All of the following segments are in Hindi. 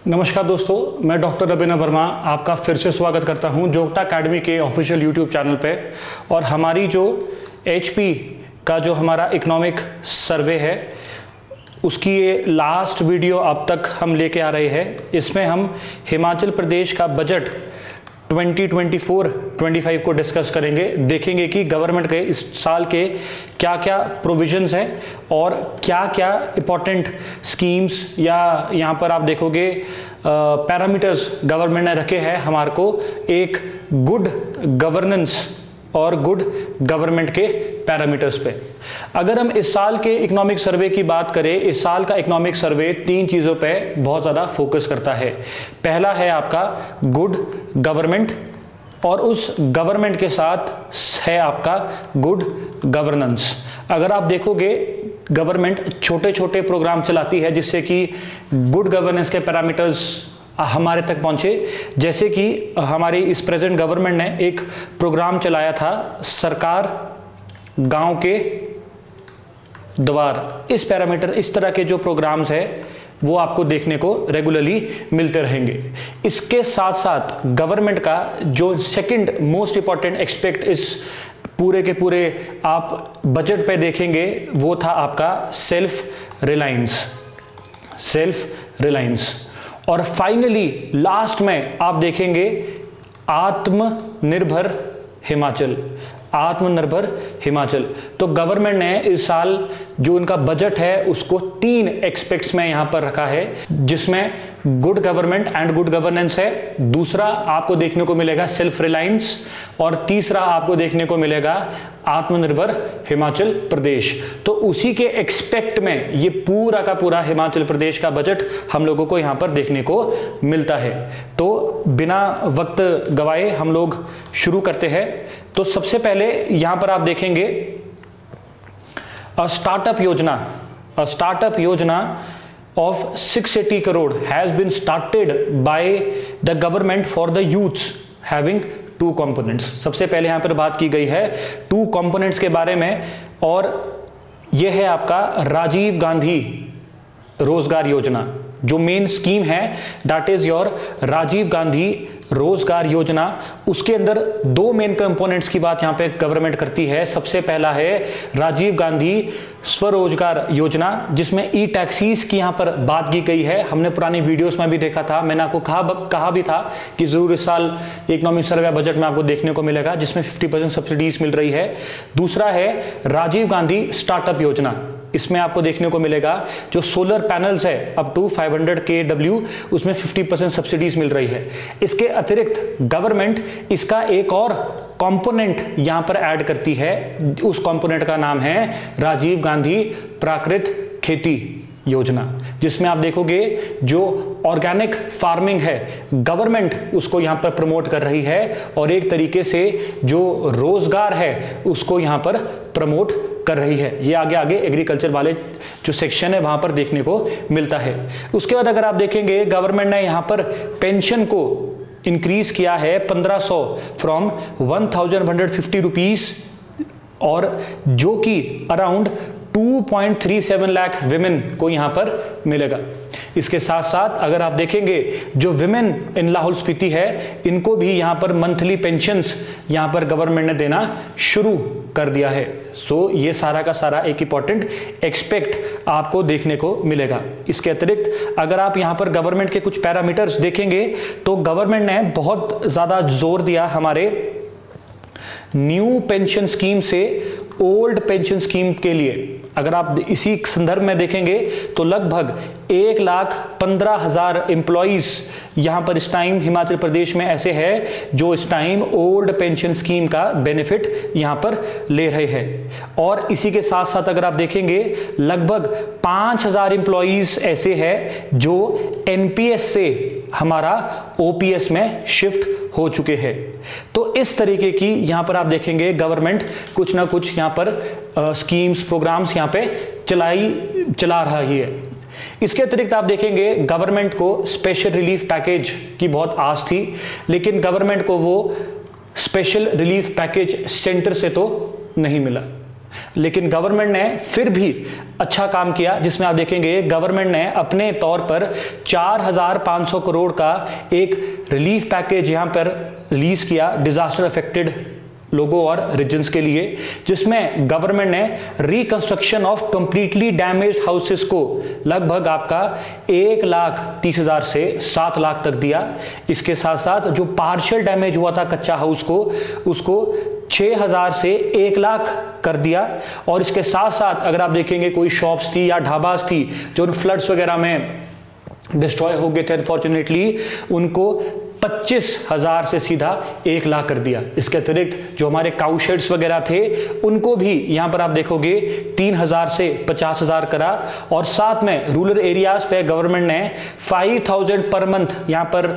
नमस्कार दोस्तों, मैं डॉक्टर अभिनव वर्मा आपका फिर से स्वागत करता हूं जोग्टा अकेडमी के ऑफिशियल यूट्यूब चैनल पे। और हमारी जो HP का जो हमारा इकोनॉमिक सर्वे है उसकी ये लास्ट वीडियो अब तक हम लेके आ रहे हैं। इसमें हम हिमाचल प्रदेश का बजट 2024-25 को डिस्कस करेंगे। देखेंगे कि गवर्नमेंट के इस साल के क्या क्या प्रोविजंस हैं और क्या क्या इंपॉर्टेंट स्कीम्स या यहाँ पर आप देखोगे पैरामीटर्स गवर्नमेंट ने रखे हैं हमारे को एक गुड गवर्नेंस और गुड गवर्नमेंट के पैरामीटर्स पे। अगर हम इस साल के इकोनॉमिक सर्वे की बात करें, इस साल का इकोनॉमिक सर्वे 3 चीज़ों पे बहुत ज़्यादा फोकस करता है। पहला है आपका गुड गवर्नमेंट और उस गवर्नमेंट के साथ है आपका गुड गवर्नेंस। अगर आप देखोगे गवर्नमेंट छोटे छोटे प्रोग्राम चलाती है जिससे कि गुड गवर्नेंस के पैरामीटर्स हमारे तक पहुंचे। जैसे कि हमारी इस प्रेजेंट गवर्नमेंट ने एक प्रोग्राम चलाया था सरकार गांव के द्वार। इस पैरामीटर, इस तरह के जो प्रोग्राम्स है वो आपको देखने को रेगुलरली मिलते रहेंगे। इसके साथ साथ गवर्नमेंट का जो सेकंड मोस्ट इंपॉर्टेंट एस्पेक्ट इस पूरे के पूरे आप बजट पे देखेंगे वो था आपका सेल्फ रिलायंस। और फाइनली लास्ट में आप देखेंगे आत्मनिर्भर हिमाचल। तो गवर्नमेंट ने इस साल जो उनका बजट है उसको 3 एस्पेक्ट्स में यहां पर रखा है, जिसमें good government and good governance है, दूसरा आपको देखने को मिलेगा सेल्फ रिलायंस और तीसरा आपको देखने को मिलेगा आत्मनिर्भर हिमाचल प्रदेश। तो उसी के एक्सपेक्ट में ये पूरा का पूरा हिमाचल प्रदेश का बजट हम लोगों को यहां पर देखने को मिलता है। तो बिना वक्त गवाए हम लोग शुरू करते हैं। तो सबसे पहले यहां पर आप देखेंगे स्टार्टअप योजना of 680 crore has been started by the government for the youths having 2 components। सबसे पहले यहां पर बात की गई है 2 components के बारे में, और यह है आपका राजीव गांधी रोजगार योजना। जो मेन स्कीम है that is your Rajiv Gandhi रोजगार योजना। उसके अंदर 2 मेन कंपोनेंट्स की बात यहां पे गवर्नमेंट करती है। सबसे पहला है राजीव गांधी स्वरोजगार योजना, जिसमें ई टैक्सीज की यहां पर बात की गई है। हमने पुरानी वीडियोस में भी देखा था, मैंने आपको कहा भी था कि जरूर इस साल इकोनॉमिक सर्वे बजट में आपको देखने को मिलेगा जिसमें 50% सब्सिडीज मिल रही है। दूसरा है राजीव गांधी स्टार्टअप योजना। इसमें आपको देखने को मिलेगा जो सोलर पैनल्स है अप टू 500 kW, उसमें 50% सब्सिडीज मिल रही है। इसके अतिरिक्त गवर्नमेंट इसका एक और कंपोनेंट यहां पर ऐड करती है। उस कंपोनेंट का नाम है राजीव गांधी प्राकृतिक खेती योजना, जिसमें आप देखोगे जो ऑर्गेनिक फार्मिंग है गवर्नमेंट उसको यहां पर प्रमोट कर रही है और एक तरीके से जो रोजगार है उसको यहां पर प्रमोट कर रही है। ये आगे एग्रीकल्चर वाले जो सेक्शन है वहां पर देखने को मिलता है। उसके बाद अगर आप देखेंगे गवर्नमेंट ने यहां पर पेंशन को इंक्रीज किया है 1500 फ्रॉम 1150 रुपीज, और जो कि अराउंड 2.37 लाख विमेन को यहां पर मिलेगा। इसके साथ साथ अगर आप देखेंगे जो विमेन इन लाहौल स्पीति है इनको भी यहां पर मंथली पेंशन्स यहां पर गवर्नमेंट ने देना शुरू कर दिया है। सो ये सारा का सारा एक इंपॉर्टेंट एक्सपेक्ट आपको देखने को मिलेगा। इसके अतिरिक्त अगर आप यहां पर गवर्नमेंट के कुछ पैरामीटर्स देखेंगे तो गवर्नमेंट ने बहुत ज्यादा जोर दिया हमारे न्यू पेंशन स्कीम से ओल्ड पेंशन स्कीम के लिए। अगर आप इसी संदर्भ में देखेंगे तो लगभग 1,15,000 एम्प्लॉइज यहां पर इस टाइम हिमाचल प्रदेश में ऐसे हैं जो इस टाइम ओल्ड पेंशन स्कीम का बेनिफिट यहां पर ले रहे हैं। और इसी के साथ साथ अगर आप देखेंगे लगभग 5,000 एम्प्लॉइज ऐसे हैं जो NPS से हमारा OPS में शिफ्ट हो चुके हैं। तो इस तरीके की यहां पर आप देखेंगे गवर्नमेंट कुछ ना कुछ यहां पर स्कीम्स प्रोग्राम्स यहां पे चला रही है। इसके अतिरिक्त आप देखेंगे गवर्नमेंट को स्पेशल रिलीफ पैकेज की बहुत आस थी, लेकिन गवर्नमेंट को वो स्पेशल रिलीफ पैकेज सेंटर से तो नहीं मिला। लेकिन गवर्नमेंट ने फिर भी अच्छा काम किया, जिसमें आप देखेंगे गवर्नमेंट ने अपने तौर पर 4,500 करोड़ का एक रिलीफ पैकेज यहां पर रिलीज किया डिजास्टर अफेक्टेड लोगों और रीजन्स के लिए, जिसमें गवर्नमेंट ने reconstruction of completely damaged houses को लगभग आपका 1,30,000 से 7 लाख तक दिया। इसके साथ साथ जो पार्शियल डैमेज हुआ था कच्चा हाउस को, उसको 6,000 से 1 लाख कर दिया। और इसके साथ साथ अगर आप देखेंगे कोई शॉप्स थी या ढाबास थी जो फ्लड्स वगैरह में डिस्ट्रॉय हो गए थे अनफॉर्चुनेटली, उनको 25,000 से सीधा 1 लाख कर दिया। इसके अतिरिक्त जो हमारे काउ शेड्स वगैरह थे उनको भी यहां पर आप देखोगे 3,000 से 50,000 करा। और साथ में रूरल एरियाज पे गवर्नमेंट ने 5,000 पर मंथ यहां पर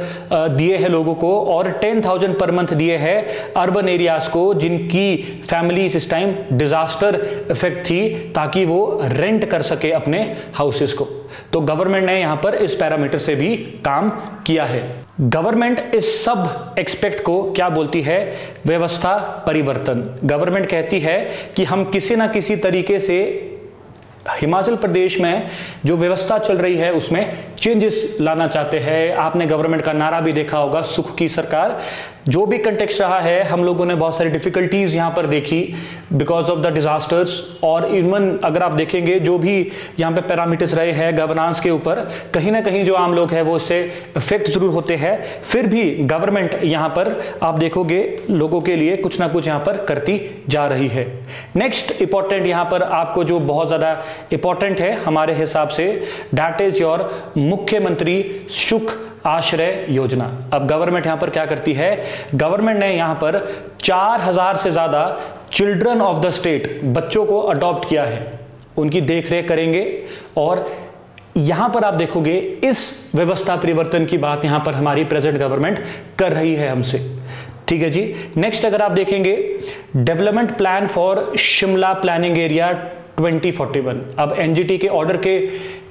दिए हैं लोगों को, और 10,000 पर मंथ दिए हैं अर्बन एरियाज को जिनकी फैमिलीज इस टाइम डिजास्टर इफेक्ट थी, ताकि वो रेंट कर सके अपने हाउसेस को। तो गवर्नमेंट ने यहां पर इस पैरामीटर से भी काम किया है। गवर्नमेंट इस सब एक्सपेक्ट को क्या बोलती है? व्यवस्था परिवर्तन। गवर्नमेंट कहती है कि हम किसी ना किसी तरीके से हिमाचल प्रदेश में जो व्यवस्था चल रही है उसमें चेंजेस लाना चाहते हैं। आपने गवर्नमेंट का नारा भी देखा होगा, सुख की सरकार। जो भी कंटेक्स्ट रहा है, हम लोगों ने बहुत सारी डिफिकल्टीज यहां पर देखी बिकॉज ऑफ द डिजास्टर्स। और इवन अगर आप देखेंगे जो भी यहां पे पैरामीटर्स रहे हैं गवर्नेंस के ऊपर, कहीं ना कहीं जो आम लोग हैं वो इससे इफेक्ट जरूर होते हैं। फिर भी गवर्नमेंट यहां पर आप देखोगे लोगों के लिए कुछ ना कुछ यहां पर करती जा रही है। नेक्स्ट इंपॉर्टेंट यहां पर आपको जो बहुत ज्यादा इंपॉर्टेंट है हमारे हिसाब से, दैट इज योर मुख्यमंत्री सुख आश्रय योजना। अब गवर्नमेंट यहां पर क्या करती है? गवर्नमेंट ने यहां पर 4,000 से ज्यादा चिल्ड्रन ऑफ द स्टेट, बच्चों को अडॉप्ट किया है, उनकी देखरेख करेंगे। और यहां पर आप देखोगे इस व्यवस्था परिवर्तन की बात यहां पर हमारी प्रेजेंट गवर्नमेंट कर रही है हमसे। ठीक है जी। नेक्स्ट अगर आप देखेंगे development plan for Shimla planning area 2041। अब एनजीटी के ऑर्डर के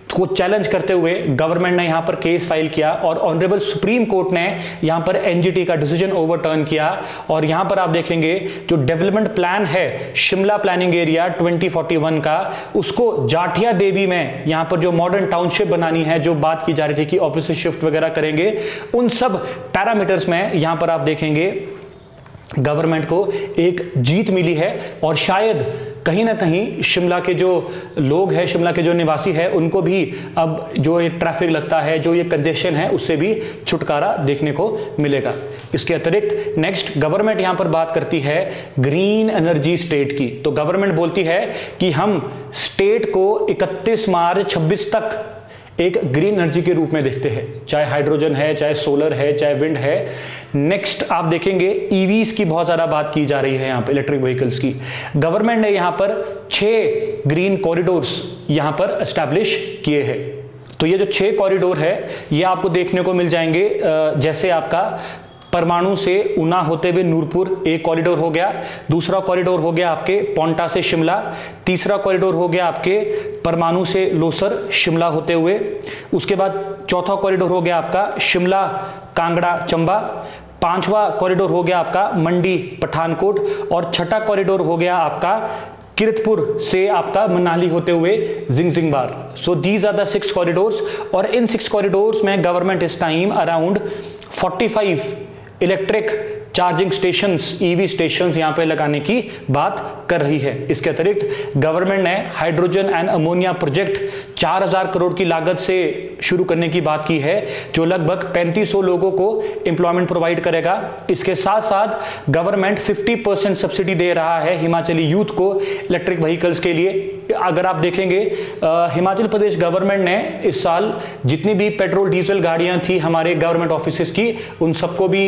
को चैलेंज करते हुए गवर्नमेंट ने यहां पर केस फाइल किया और ऑनरेबल सुप्रीम कोर्ट ने यहां पर एनजीटी का डिसीजन ओवरटर्न किया। और यहां पर आप देखेंगे जो डेवलपमेंट प्लान है शिमला प्लानिंग एरिया 2041 का, उसको जाठिया देवी में यहां पर जो मॉडर्न टाउनशिप बनानी है, जो बात की जा रही थी कि ऑफिस शिफ्ट वगैरह करेंगे, उन सब पैरामीटर्स में यहां पर आप देखेंगे गवर्नमेंट को एक जीत मिली है। और शायद कहीं ना कहीं शिमला के जो लोग हैं, शिमला के जो निवासी हैं, उनको भी अब जो ये ट्रैफिक लगता है, जो ये कंजेशन है, उससे भी छुटकारा देखने को मिलेगा। इसके अतिरिक्त नेक्स्ट गवर्नमेंट यहां पर बात करती है ग्रीन एनर्जी स्टेट की। तो गवर्नमेंट बोलती है कि हम स्टेट को 31 मार्च 26 तक एक ग्रीन एनर्जी के रूप में देखते हैं, चाहे हाइड्रोजन है, चाहे सोलर है, चाहे विंड है। नेक्स्ट आप देखेंगे ईवीज की बहुत ज्यादा बात की जा रही है यहां पे, इलेक्ट्रिक व्हीकल्स की। गवर्नमेंट ने यहां पर 6 ग्रीन कॉरिडोर्स यहां पर एस्टैब्लिश किए हैं। तो ये जो 6 कॉरिडोर है ये आपको देखने को मिल जाएंगे, जैसे आपका परमाणु से ऊना होते हुए नूरपुर एक कॉरिडोर हो गया, दूसरा कॉरिडोर हो गया आपके पोंटा से शिमला, तीसरा कॉरिडोर हो गया आपके परमाणु से लोसर शिमला होते हुए, उसके बाद चौथा कॉरिडोर हो गया आपका शिमला कांगड़ा चंबा, पांचवा कॉरिडोर हो गया आपका मंडी पठानकोट, और छठा कॉरिडोर हो गया आपका किरतपुर से आपका मनाली होते हुए Zingzingbar. So these are the 6 corridors. और इन 6 कॉरिडोर्स में गवर्नमेंट इस time around 45 electric charging stations, EV stations यहां पे लगाने की बात कर रही है। इसके अतिरिक्त गवर्नमेंट ने hydrogen and ammonia project 4,000 crore की लागत से शुरू करने की बात की है, जो लगभग 3500 लोगों को एम्प्लॉयमेंट प्रोवाइड करेगा। इसके साथ साथ गवर्नमेंट 50% सब्सिडी दे रहा है हिमाचली यूथ को इलेक्ट्रिक व्हीकल्स के लिए। अगर आप देखेंगे हिमाचल प्रदेश गवर्नमेंट ने इस साल जितनी भी पेट्रोल डीजल गाड़ियां थी हमारे गवर्नमेंट ऑफिसेस की, उन सबको भी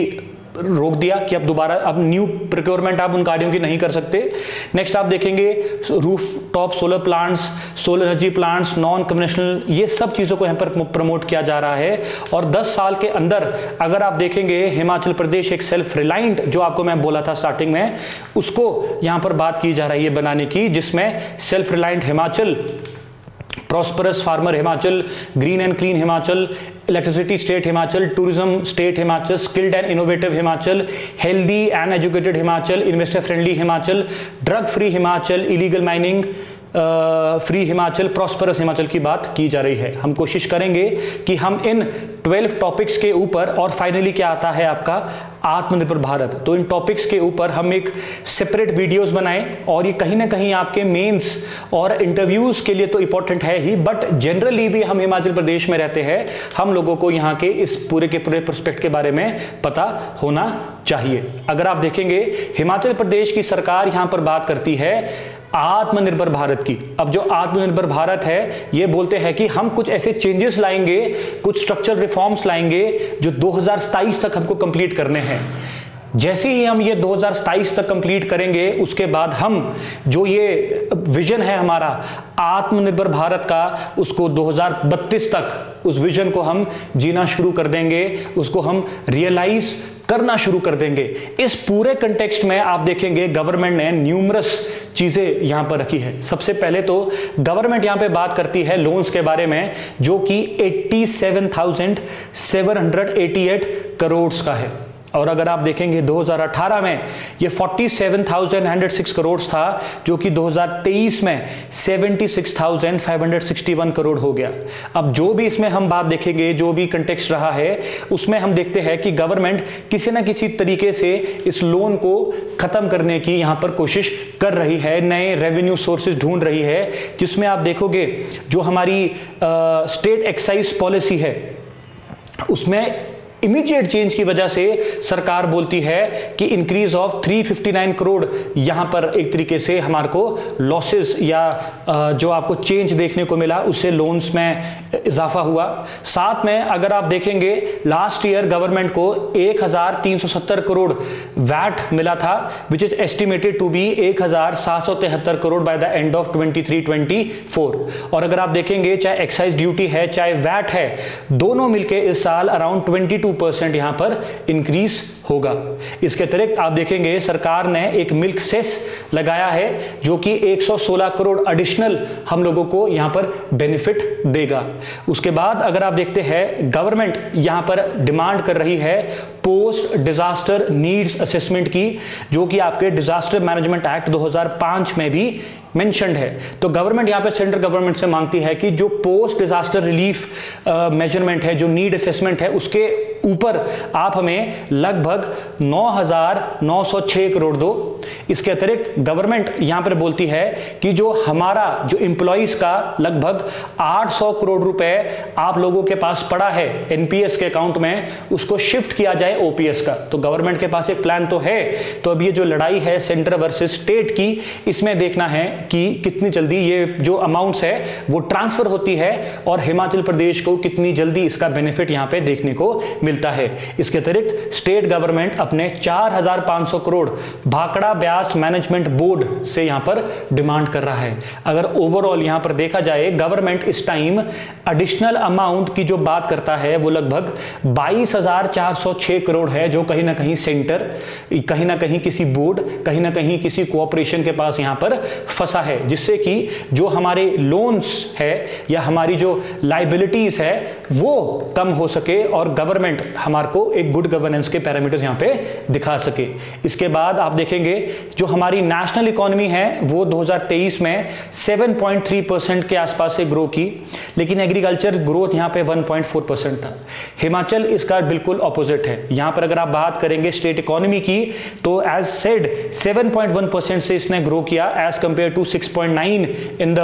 रोक दिया कि अब दोबारा अब न्यू प्रोक्योरमेंट आप उन गाड़ियों की नहीं कर सकते। नेक्स्ट आप देखेंगे roof top solar plants, solar energy plants, non conventional, ये सब चीजों को यहाँ पर प्रमोट किया जा रहा है। और 10 साल के अंदर अगर आप देखेंगे हिमाचल प्रदेश एक सेल्फ रिलायंट, जो आपको मैं बोला था स्टार्टिंग में, उसको यहाँ पर बात की जा रही है बनाने की, जिसमें self reliant Himachal, prosperous farmer Himachal, green and clean Himachal, electricity state Himachal, tourism state Himachal, skilled and innovative Himachal, healthy and educated Himachal, investor friendly Himachal, drug free Himachal, illegal mining free Himachal, prosperous Himachal की बात की जा रही है। हम कोशिश करेंगे कि हम इन 12 टॉपिक्स के ऊपर, और फाइनली क्या आता है आपका आत्मनिर्भर भारत, तो इन टॉपिक्स के ऊपर हम एक सेपरेट वीडियोस बनाएं, और ये कहीं ना कहीं आपके मेंस और इंटरव्यूज के लिए तो इंपॉर्टेंट है ही, बट जनरली भी हम हिमाचल प्रदेश में रहते हैं, हम लोगों को यहाँ के इस पूरे के पूरे प्रोस्पेक्ट के बारे में पता होना चाहिए। अगर आप देखेंगे हिमाचल प्रदेश की सरकार यहाँ पर बात करती है आत्मनिर्भर भारत की। अब जो आत्मनिर्भर भारत है, ये बोलते हैं कि हम कुछ ऐसे चेंजेस लाएंगे, कुछ स्ट्रक्चरल रिफॉर्म्स लाएंगे जो 2027 तक हमको कंप्लीट करने हैं। जैसे ही हम ये 2027 तक कंप्लीट करेंगे, उसके बाद हम जो ये विजन है हमारा आत्मनिर्भर भारत का, उसको 2032 तक उस विजन को हम जीना शुरू कर देंगे, उसको हम रियलाइज करना शुरू कर देंगे। इस पूरे कंटेक्स्ट में आप देखेंगे गवर्नमेंट ने न्यूमरस चीजें यहां पर रखी है। सबसे पहले तो गवर्नमेंट यहां पे बात करती है लोन्स के बारे में, जो कि 87,788 करोड़ का है, और अगर आप देखेंगे 2018 में ये 47,106 करोड़ था, जो कि 2023 में 76,561 करोड़ हो गया। अब जो भी इसमें हम बात देखेंगे, जो भी कंटेक्स्ट रहा है, उसमें हम देखते हैं कि गवर्नमेंट किसी ना किसी तरीके से इस लोन को खत्म करने की यहां पर कोशिश कर रही है, नए रेवेन्यू सोर्सेज ढूंढ रही है, जिसमें आप देखोगे जो हमारी स्टेट एक्साइज पॉलिसी है, उसमें इमीडिएट चेंज की वजह से सरकार बोलती है कि इंक्रीज ऑफ 359 करोड़ यहां पर एक तरीके से हमारे को लॉसेस या जो आपको चेंज देखने को मिला, उससे लोन्स में इजाफा हुआ। साथ में अगर आप देखेंगे लास्ट ईयर गवर्नमेंट को 1,370 करोड़ वैट मिला था, which is estimated to be 1,773 crore by the end of 23-24। और अगर आप देखेंगे चाहे एक्साइज ड्यूटी है चाहे वैट है, दोनों मिलके इस साल अराउंड 22% यहां पर इंक्रीज होगा। इसके अतिरिक्त आप देखेंगे सरकार ने एक मिल्क सेस लगाया है, जो कि 116 करोड़ एडिशनल हम लोगों को यहां पर बेनिफिट देगा। उसके बाद अगर आप देखते हैं गवर्नमेंट यहां पर डिमांड कर रही है पोस्ट डिजास्टर नीड्स असेसमेंट की, जो कि आपके डिजास्टर मैनेजमेंट एक्ट 2005 में भी मेंशन्ड है। तो गवर्नमेंट यहां पे सेंट्रल गवर्नमेंट से मांगती है कि जो पोस्ट डिजास्टर रिलीफ मेजरमेंट है, जो नीड असेसमेंट है, उसके ऊपर आप हमें लगभग 9,906 करोड़ दो। इसके अतिरिक्त गवर्नमेंट यहां पर बोलती है कि जो हमारा जो एम्प्लॉइज का लगभग 800 करोड़ रुपए आप लोगों के पास पड़ा है एनपीएस के अकाउंट में, उसको शिफ्ट किया जाए ओपीएस का। तो गवर्नमेंट के पास एक प्लान तो है। तो अब ये जो लड़ाई है सेंटर वर्सेस स्टेट की, इसमें देखना है कि कितनी जल्दी ये जो अमाउंट्स है वो ट्रांसफर होती है और हिमाचल प्रदेश को कितनी जल्दी इसका बेनिफिट यहां पे देखने को मिलता है। इसके अतिरिक्त स्टेट गवर्नमेंट अपने 4,500 करोड़ भाखड़ा ब्यास मैनेजमेंट बोर्ड से यहां पर डिमांड कर रहा है। अगर ओवरऑल यहां पर देखा जाए, गवर्नमेंट इस टाइम एडिशनल अमाउंट की जो बात करता है वो लगभग 22,406 करोड़ है, जो कहीं ना कहीं सेंटर, कहीं ना कहीं किसी बोर्ड, कहीं ना कहीं किसी कोऑपरेशन के पास यहां पर फंसा है, जिससे कि जो हमारे लोन्स है या हमारी जो लाइबिलिटीज है वो कम हो सके और गवर्नमेंट हमारे को एक गुड गवर्नेंस के पैरामीटर्स यहां पे दिखा सके। इसके बाद आप देखेंगे जो हमारी नेशनल इकोनॉमी है वो 2023 में 7.3% के आसपास से ग्रो की, लेकिन एग्रीकल्चर ग्रोथ यहां पे 1.4% था। हिमाचल इसका बिल्कुल ऑपोजिट है। यहां पर अगर आप बात करेंगे स्टेट इकोनॉमी की, तो एज सेड 7.1% से इसने ग्रो किया as compared to 6.9 in the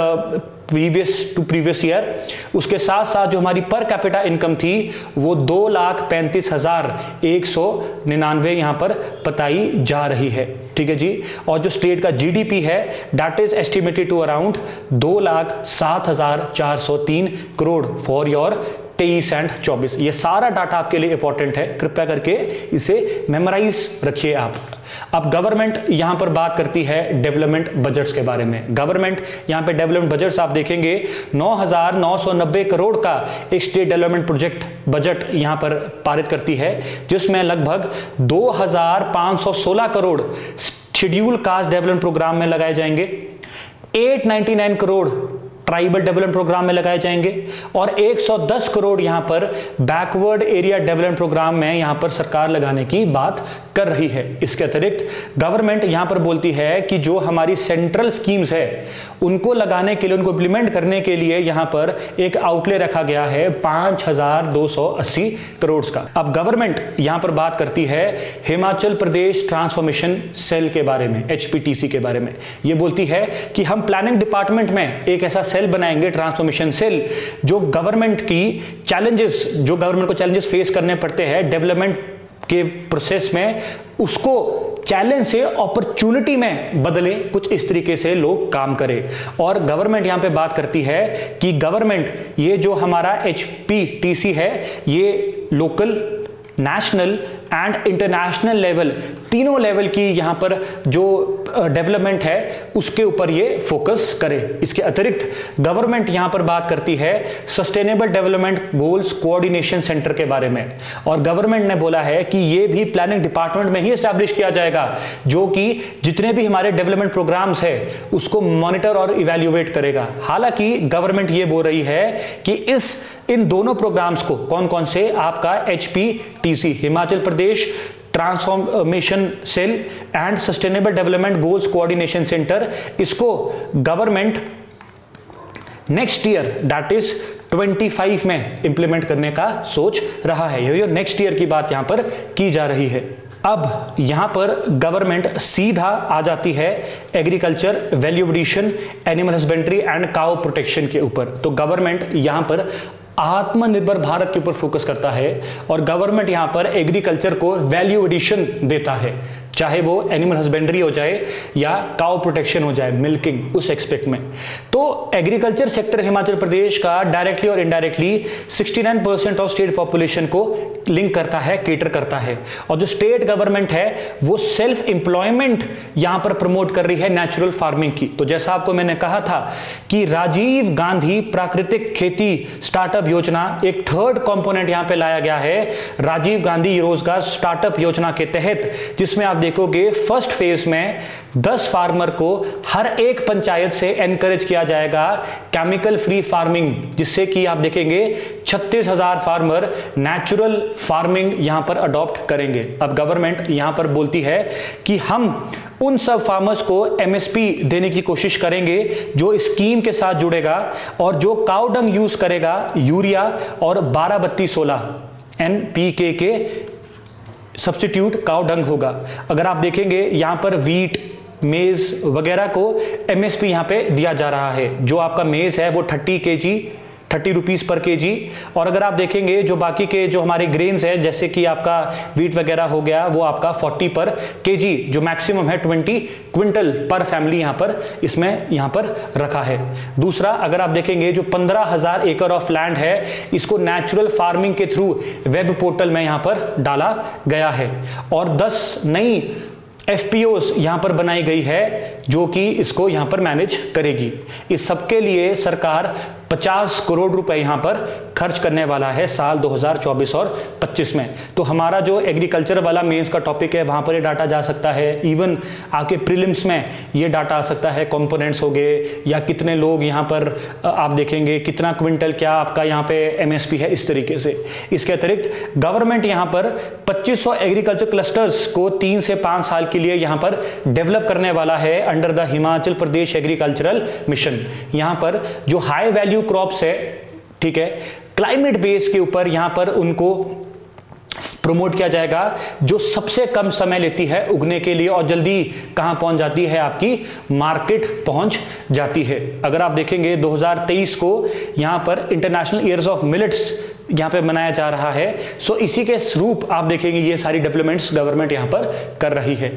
previous year. उसके साथ साथ जो हमारी पर कैपिटा इनकम थी वो 2,35,199 यहां पर बताई जा रही है। ठीक है जी। और जो स्टेट का जीडीपी है that is estimated to around 2,07,403 crore for your 23 and 24। ये सारा डाटा आपके लिए इंपॉर्टेंट है, कृपया करके इसे मेमोराइज रखिए आप। अब गवर्नमेंट यहां पर बात करती है डेवलपमेंट बजट्स के बारे में। गवर्नमेंट यहां पे डेवलपमेंट बजट्स आप देखेंगे 9,990 करोड़ का एक स्टेट डेवलपमेंट प्रोजेक्ट बजट यहां पर पारित करती है, जिसमें लगभग 2,516 crore schedule caste development programme में लगाए जाएंगे, 899 करोड़ ट्राइबल डेवलपमेंट प्रोग्राम में लगाए जाएंगे और 110 करोड़ यहां पर बैकवर्ड एरिया डेवलपमेंट प्रोग्राम में यहां पर सरकार लगाने की बात कर रही है। इसके अतिरिक्त गवर्नमेंट यहां पर बोलती है कि जो हमारी सेंट्रल स्कीम्स है उनको लगाने के लिए, उनको इंप्लीमेंट करने के लिए यहां पर एक आउटले रखा गया है 5280 करोड़ का। अब गवर्नमेंट यहां पर बात करती है हिमाचल प्रदेश ट्रांसफॉर्मेशन सेल के बारे में, HPTC के बारे में। ये बोलती है कि हम प्लानिंग डिपार्टमेंट में एक ऐसा सेल बनाएंगे, ट्रांसफॉर्मेशन सेल, जो गवर्नमेंट की चैलेंजेस, जो गवर्नमेंट को चैलेंजेस फेस करने पड़ते हैं डेवलपमेंट के प्रोसेस में, उसको चैलेंज से अपॉर्चुनिटी में बदले, कुछ इस तरीके से लोग काम करें। और गवर्नमेंट यहां पे बात करती है कि गवर्नमेंट ये जो हमारा HPTC है ये local, national and international level, तीनों लेवल की यहां पर जो डेवलपमेंट है उसके ऊपर ये फोकस करे। इसके अतिरिक्त गवर्नमेंट यहां पर बात करती है sustainable development goals coordination centre के बारे में, और गवर्नमेंट ने बोला है कि ये भी प्लानिंग डिपार्टमेंट में ही एस्टैब्लिश किया जाएगा, जो कि जितने भी हमारे डेवलपमेंट प्रोग्राम्स है उसको मॉनिटर और इवैल्यूएट करेगा। हालांकि गवर्नमेंट ये बोल रही है कि इन दोनों प्रोग्राम्स को, कौन कौन से, आपका HPTC Himachal Pradesh transformation cell and sustainable development goals coordination centre, इसको government next year that is 25 में इंप्लीमेंट करने का सोच रहा है। ये नेक्स्ट ईयर की बात यहां पर की जा रही है। अब यहां पर गवर्नमेंट सीधा आ जाती है agriculture, value addition, animal husbandry and cow protection के ऊपर। तो गवर्नमेंट यहां पर आत्मनिर्भर भारत के ऊपर फोकस करता है और गवर्नमेंट यहां पर एग्रीकल्चर को वैल्यू एडिशन देता है, चाहे वो एनिमल हस्बेंड्री हो जाए या काउ प्रोटेक्शन हो जाए, मिल्किंग, उस एक्सपेक्ट में। तो एग्रीकल्चर सेक्टर हिमाचल प्रदेश का डायरेक्टली और इनडायरेक्टली 69% ऑफ स्टेट पॉपुलेशन को लिंक करता है, केटर करता है। और जो स्टेट गवर्नमेंट है वो सेल्फ एम्प्लॉयमेंट यहां पर प्रमोट कर रही है नेचुरल फार्मिंग की। तो जैसा आपको मैंने कहा था कि राजीव गांधी प्राकृतिक खेती स्टार्टअप योजना, एक थर्ड कंपोनेंट यहां पे लाया गया है राजीव गांधी रोजगार स्टार्टअप योजना के तहत, जिसमें आप देखोगे फर्स्ट फेज में 10 फार्मर को हर एक पंचायत से एनकरेज किया जाएगा केमिकल फ्री फार्मिंग, जिससे कि आप देखेंगे 36,000 फार्मर नेचुरल फार्मिंग यहां पर अडॉप्ट करेंगे। अब गवर्नमेंट यहां पर बोलती है कि हम उन सब फार्मर्स को MSP देने की कोशिश करेंगे जो स्कीम के साथ जुड़ेगा और जो काउ डंग यूज करेगा, यूरिया और 12-32-16 NPK के सब्स्टिट्यूट काउ डंग होगा। अगर आप देखेंगे यहां पर वीट, मेज वगैरह को MSP यहां पे दिया जा रहा है। जो आपका मेज है वो 30 रुपीस पर केजी, और अगर आप देखेंगे जो बाकी के जो हमारे ग्रेन्स है जैसे कि आपका वीट वगैरह हो गया वो आपका 40 पर केजी, जो मैक्सिमम है 20 क्विंटल पर फैमिली यहां पर इसमें यहां पर रखा है। दूसरा, अगर आप देखेंगे जो 15,000 एकड़ ऑफ लैंड है इसको नेचुरल फार्मिंग के थ्रू वेब पोर्टल में यहां पर डाला गया है, और 10 नई FPOs यहां पर बनाई गई है जो कि इसको यहां पर मैनेज करेगी। इस सबके लिए सरकार 50 करोड़ रुपए यहां पर खर्च करने वाला है साल 2024 और 25 में। तो हमारा जो एग्रीकल्चर वाला मेंस का टॉपिक है वहां पर ये डाटा जा सकता है, इवन आपके प्रीलिम्स में ये डाटा आ सकता है, कंपोनेंट्स हो गए या कितने लोग यहां पर आप देखेंगे, कितना क्विंटल क्या आपका यहां पे MSP है, इस तरीके से। इसके अतिरिक्त गवर्नमेंट यहां पर 2500 एग्रीकल्चर क्लस्टर्स को 3 से 5 साल के लिए यहां पर डेवलप करने वाला है under the Himachal Pradesh agricultural mission. यहां पर जो हाई वैल्यू क्रॉप्स है, ठीक है, क्लाइमेट बेस के ऊपर यहां पर उनको प्रमोट किया जाएगा, जो सबसे कम समय लेती है उगने के लिए और जल्दी कहां पहुंच जाती है, आपकी मार्केट पहुंच जाती है। अगर आप देखेंगे 2023 को यहां पर इंटरनेशनल ईयर्स ऑफ मिलेट्स यहां पे मनाया जा रहा है। सो इसी के स्वरूप आप देखेंगे ये सारी डेवलपमेंट्स गवर्नमेंट यहां पर कर रही है।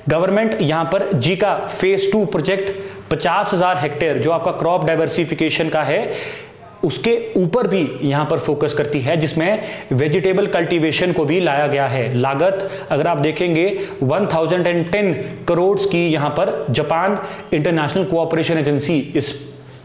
गवर्नमेंट यहां पर जीका फेज 2 प्रोजेक्ट 50,000 हेक्टेयर जो आपका क्रॉप डाइवर्सिफिकेशन का है उसके ऊपर भी यहां पर फोकस करती है, जिसमें वेजिटेबल कल्टीवेशन को भी लाया गया है। लागत अगर आप देखेंगे 1010 करोड़ की यहां पर जापान इंटरनेशनल कोऑपरेशन एजेंसी इस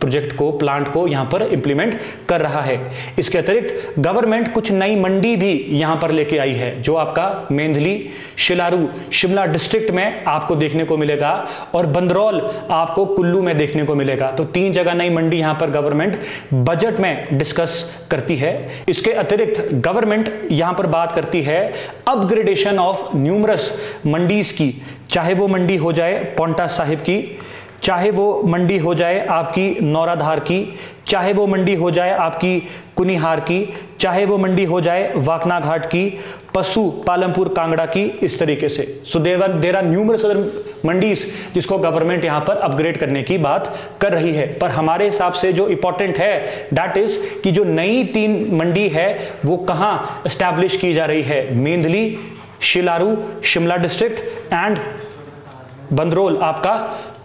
प्रोजेक्ट को, प्लांट को यहां पर इंप्लीमेंट कर रहा है। इसके अतिरिक्त गवर्नमेंट कुछ नई मंडी भी यहां पर लेके आई है, जो आपका मेंधली, शिलारू, शिमला डिस्ट्रिक्ट में आपको देखने को मिलेगा और बंदरौल आपको कुल्लू में देखने को मिलेगा। तो 3 जगह नई मंडी यहां पर गवर्नमेंट बजट में डिस्कस करती है। इसके अतिरिक्त गवर्नमेंट यहां पर बात करती है अपग्रेडेशन ऑफ न्यूमरस मंडीज की, चाहे वो मंडी हो जाए पौंटा साहिब की, चाहे वो मंडी हो जाए आपकी नौराधार की, चाहे वो मंडी हो जाए आपकी कुनिहार की, चाहे वो मंडी हो जाए वाकना घाट की, पशु पालमपुर कांगड़ा की, इस तरीके से। So there are numerous other mandis जिसको गवर्नमेंट यहां पर अपग्रेड करने की बात कर रही है। पर हमारे हिसाब से जो इंपॉर्टेंट है दैट इज कि जो नई 3 मंडी है वो कहां एस्टैब्लिश की जा रही है, मेंधली, शिलारू शिमला डिस्ट्रिक्ट एंड बंदरौल आपका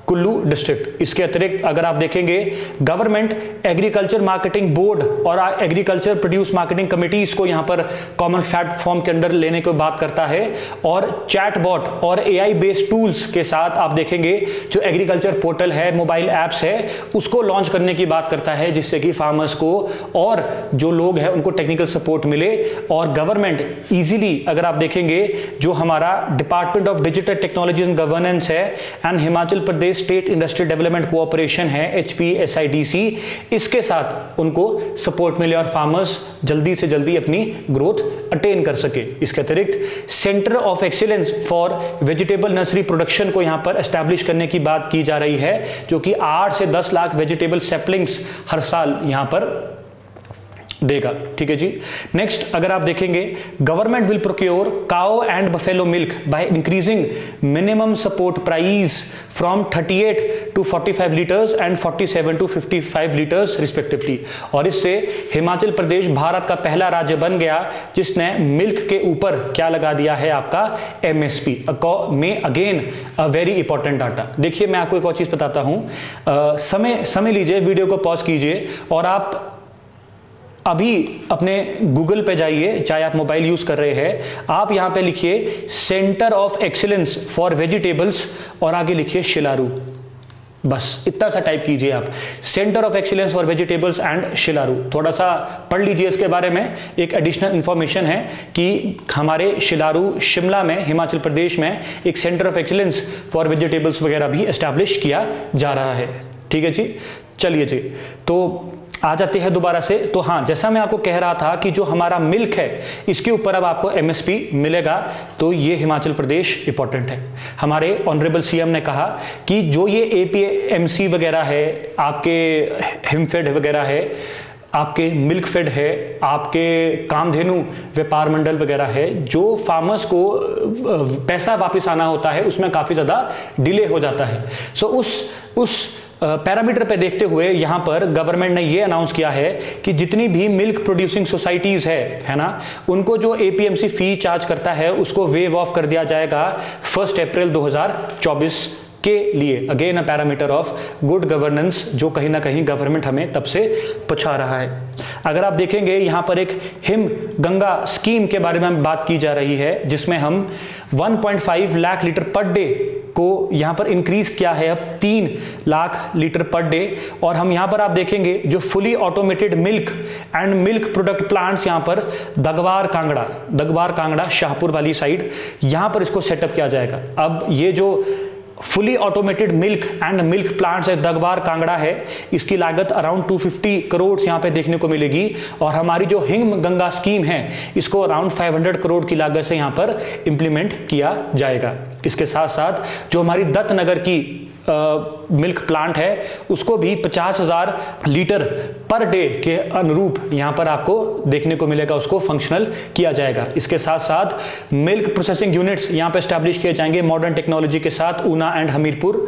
कुल्लू डिस्ट्रिक्ट। इसके अतिरिक्त अगर आप देखेंगे गवर्नमेंट एग्रीकल्चर मार्केटिंग बोर्ड और एग्रीकल्चर प्रोड्यूस मार्केटिंग कमिटीज को यहां पर कॉमन प्लेटफॉर्म के अंदर लेने की बात करता है और चैटबॉट और एआई बेस्ड टूल्स के साथ आप देखेंगे जो एग्रीकल्चर पोर्टल है, मोबाइल ऐप्स है, उसको लॉन्च करने की बात करता है, जिससे कि फार्मर्स को और जो लोग हैं उनको टेक्निकल सपोर्ट मिले और गवर्नमेंट इजीली, अगर आप देखेंगे जो हमारा department of digital technology and governance है and Himachal Pradesh state industrial development cooperation है HPSIDC, इसके साथ उनको सपोर्ट मिले और फार्मर्स जल्दी से जल्दी अपनी ग्रोथ अटेन कर सके। इसके अतिरिक्त centre of excellence for vegetable nursery production को यहां पर एस्टैब्लिश करने की बात की जा रही है, जो कि 8 से 10 लाख वेजिटेबल सैपलिंग्स हर साल यहां पर देगा। ठीक है जी। नेक्स्ट अगर आप देखेंगे government will procure cow and buffalo milk by increasing minimum support price from 38 to 45 litres and 47 to 55 litres respectively. और इससे हिमाचल प्रदेश भारत का पहला राज्य बन गया जिसने मिल्क के ऊपर क्या लगा दिया है, आपका MSP में। Again a very important data. देखिए मैं आपको एक और चीज बताता हूं, समय लीजिए, वीडियो को पॉज कीजिए और आप अभी अपने गूगल पे जाइए, चाहे आप मोबाइल यूज कर रहे हैं, आप यहां पे लिखिए centre of excellence for vegetables और आगे लिखिए शिलारू। बस इतना सा टाइप कीजिए आप, centre of excellence for vegetables and Shilaru. थोड़ा सा पढ़ लीजिए इसके बारे में, एक एडिशनल इंफॉर्मेशन है कि हमारे शिलारू शिमला में, हिमाचल प्रदेश में एक centre of excellence for vegetables वगैरह भी एस्टैब्लिश किया जा रहा है। ठीक है जी, चलिए जी, तो आ जाते हैं दोबारा से। तो हाँ, जैसा मैं आपको कह रहा था कि जो हमारा मिल्क है इसके ऊपर अब आपको MSP मिलेगा, तो ये हिमाचल प्रदेश इंपॉर्टेंट है। हमारे ऑनरेबल CM ने कहा कि जो ये APMC वगैरह है, आपके हिमफेड वगैरह है, आपके मिल्क फेड है, आपके कामधेनु व्यापार मंडल वगैरह है, जो फार्मर्स को पैसा वापस आना होता है उसमें काफ़ी ज़्यादा डिले हो जाता है। सो उस पैरामीटर पे देखते हुए यहां पर गवर्नमेंट ने ये अनाउंस किया है कि जितनी भी मिल्क प्रोड्यूसिंग सोसाइटीज है ना, उनको जो APMC फी चार्ज करता है उसको वेव ऑफ कर दिया जाएगा 1 अप्रैल 2024 के लिए। Again a parameter of good governance, जो कहीं ना कहीं गवर्नमेंट हमें तब से पूछा रहा है। अगर आप देखेंगे यहां पर एक हिम गंगा स्कीम के बारे में बात की जा रही है, जिसमें हम 1.5 लाख लीटर पर डे को यहां पर इंक्रीज किया है अब 3 लाख लीटर पर डे। और हम यहां पर आप देखेंगे जो fully automated milk and milk product plants यहां पर दगवार कांगड़ा शाहपुर वाली साइड, यहां पर इसको सेटअप किया जाएगा। अब ये जो fully automated milk and milk plants है दगवार कांगड़ा है, इसकी लागत अराउंड 250 करोड़ यहां पे देखने को मिलेगी। और हमारी जो हिम गंगा स्कीम है इसको अराउंड 500 करोड़ की लागत से यहां पर इंप्लीमेंट किया जाएगा। इसके साथ साथ जो हमारी दत्त नगर की मिल्क प्लांट है उसको भी 50,000 लीटर पर डे के अनुरूप यहां पर आपको देखने को मिलेगा, उसको फंक्शनल किया जाएगा। इसके साथ साथ मिल्क प्रोसेसिंग यूनिट्स यहां पर एस्टैब्लिश किए जाएंगे मॉडर्न टेक्नोलॉजी के साथ, Una and Hamirpur.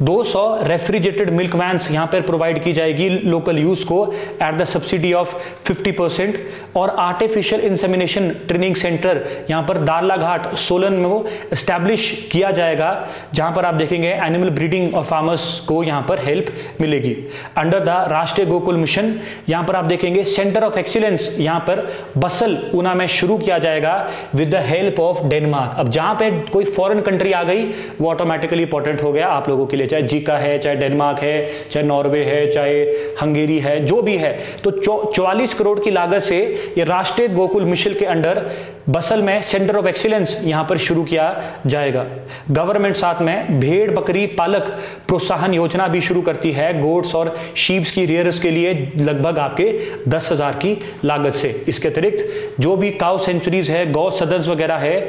200 refrigerated milk vans यहां पर प्रोवाइड की जाएगी लोकल यूज को एट द सब्सिडी ऑफ 50%। और आर्टिफिशियल इंसेमिनेशन ट्रेनिंग सेंटर यहां पर दारलाघाट सोलन में एस्टैब्लिश किया जाएगा, जहां पर आप देखेंगे एनिमल ब्रीडिंग ब्रीडिंग और फार्मर्स को यहाँ पर हेल्प मिलेगी। अंडर द राष्ट्रीय गोकुल मिशन यहाँ पर आप देखेंगे सेंटर ऑफ एक्सीलेंस यहाँ पर बसल ऊना में शुरू किया जाएगा with the help of Denmark. अब जहाँ पे कोई फॉरेन कंट्री आ गई वो ऑटोमेटिकली इंपॉर्टेंट हो गया आप लोगों के लिए, चाहे जीका है, चाहे डेनमार्क है, चाहे नॉर्वे है, चाहे हंगेरी है, जो भी है। तो 44 करोड़ की लागत से ये राष्ट्रीय गोकुल मिशन के अंडर बसल में सेंटर ऑफ एक्सीलेंस यहां पर शुरू किया जाएगा। गवर्नमेंट साथ में भेड़ बकरी पालक प्रोत्साहन योजना भी शुरू करती है गोट्स और शीप्स की रेयर्स के लिए लगभग आपके 10,000 की लागत से। इसके अतिरिक्त जो भी काउ सेंचुरीज है, गौ सदन वगैरह है,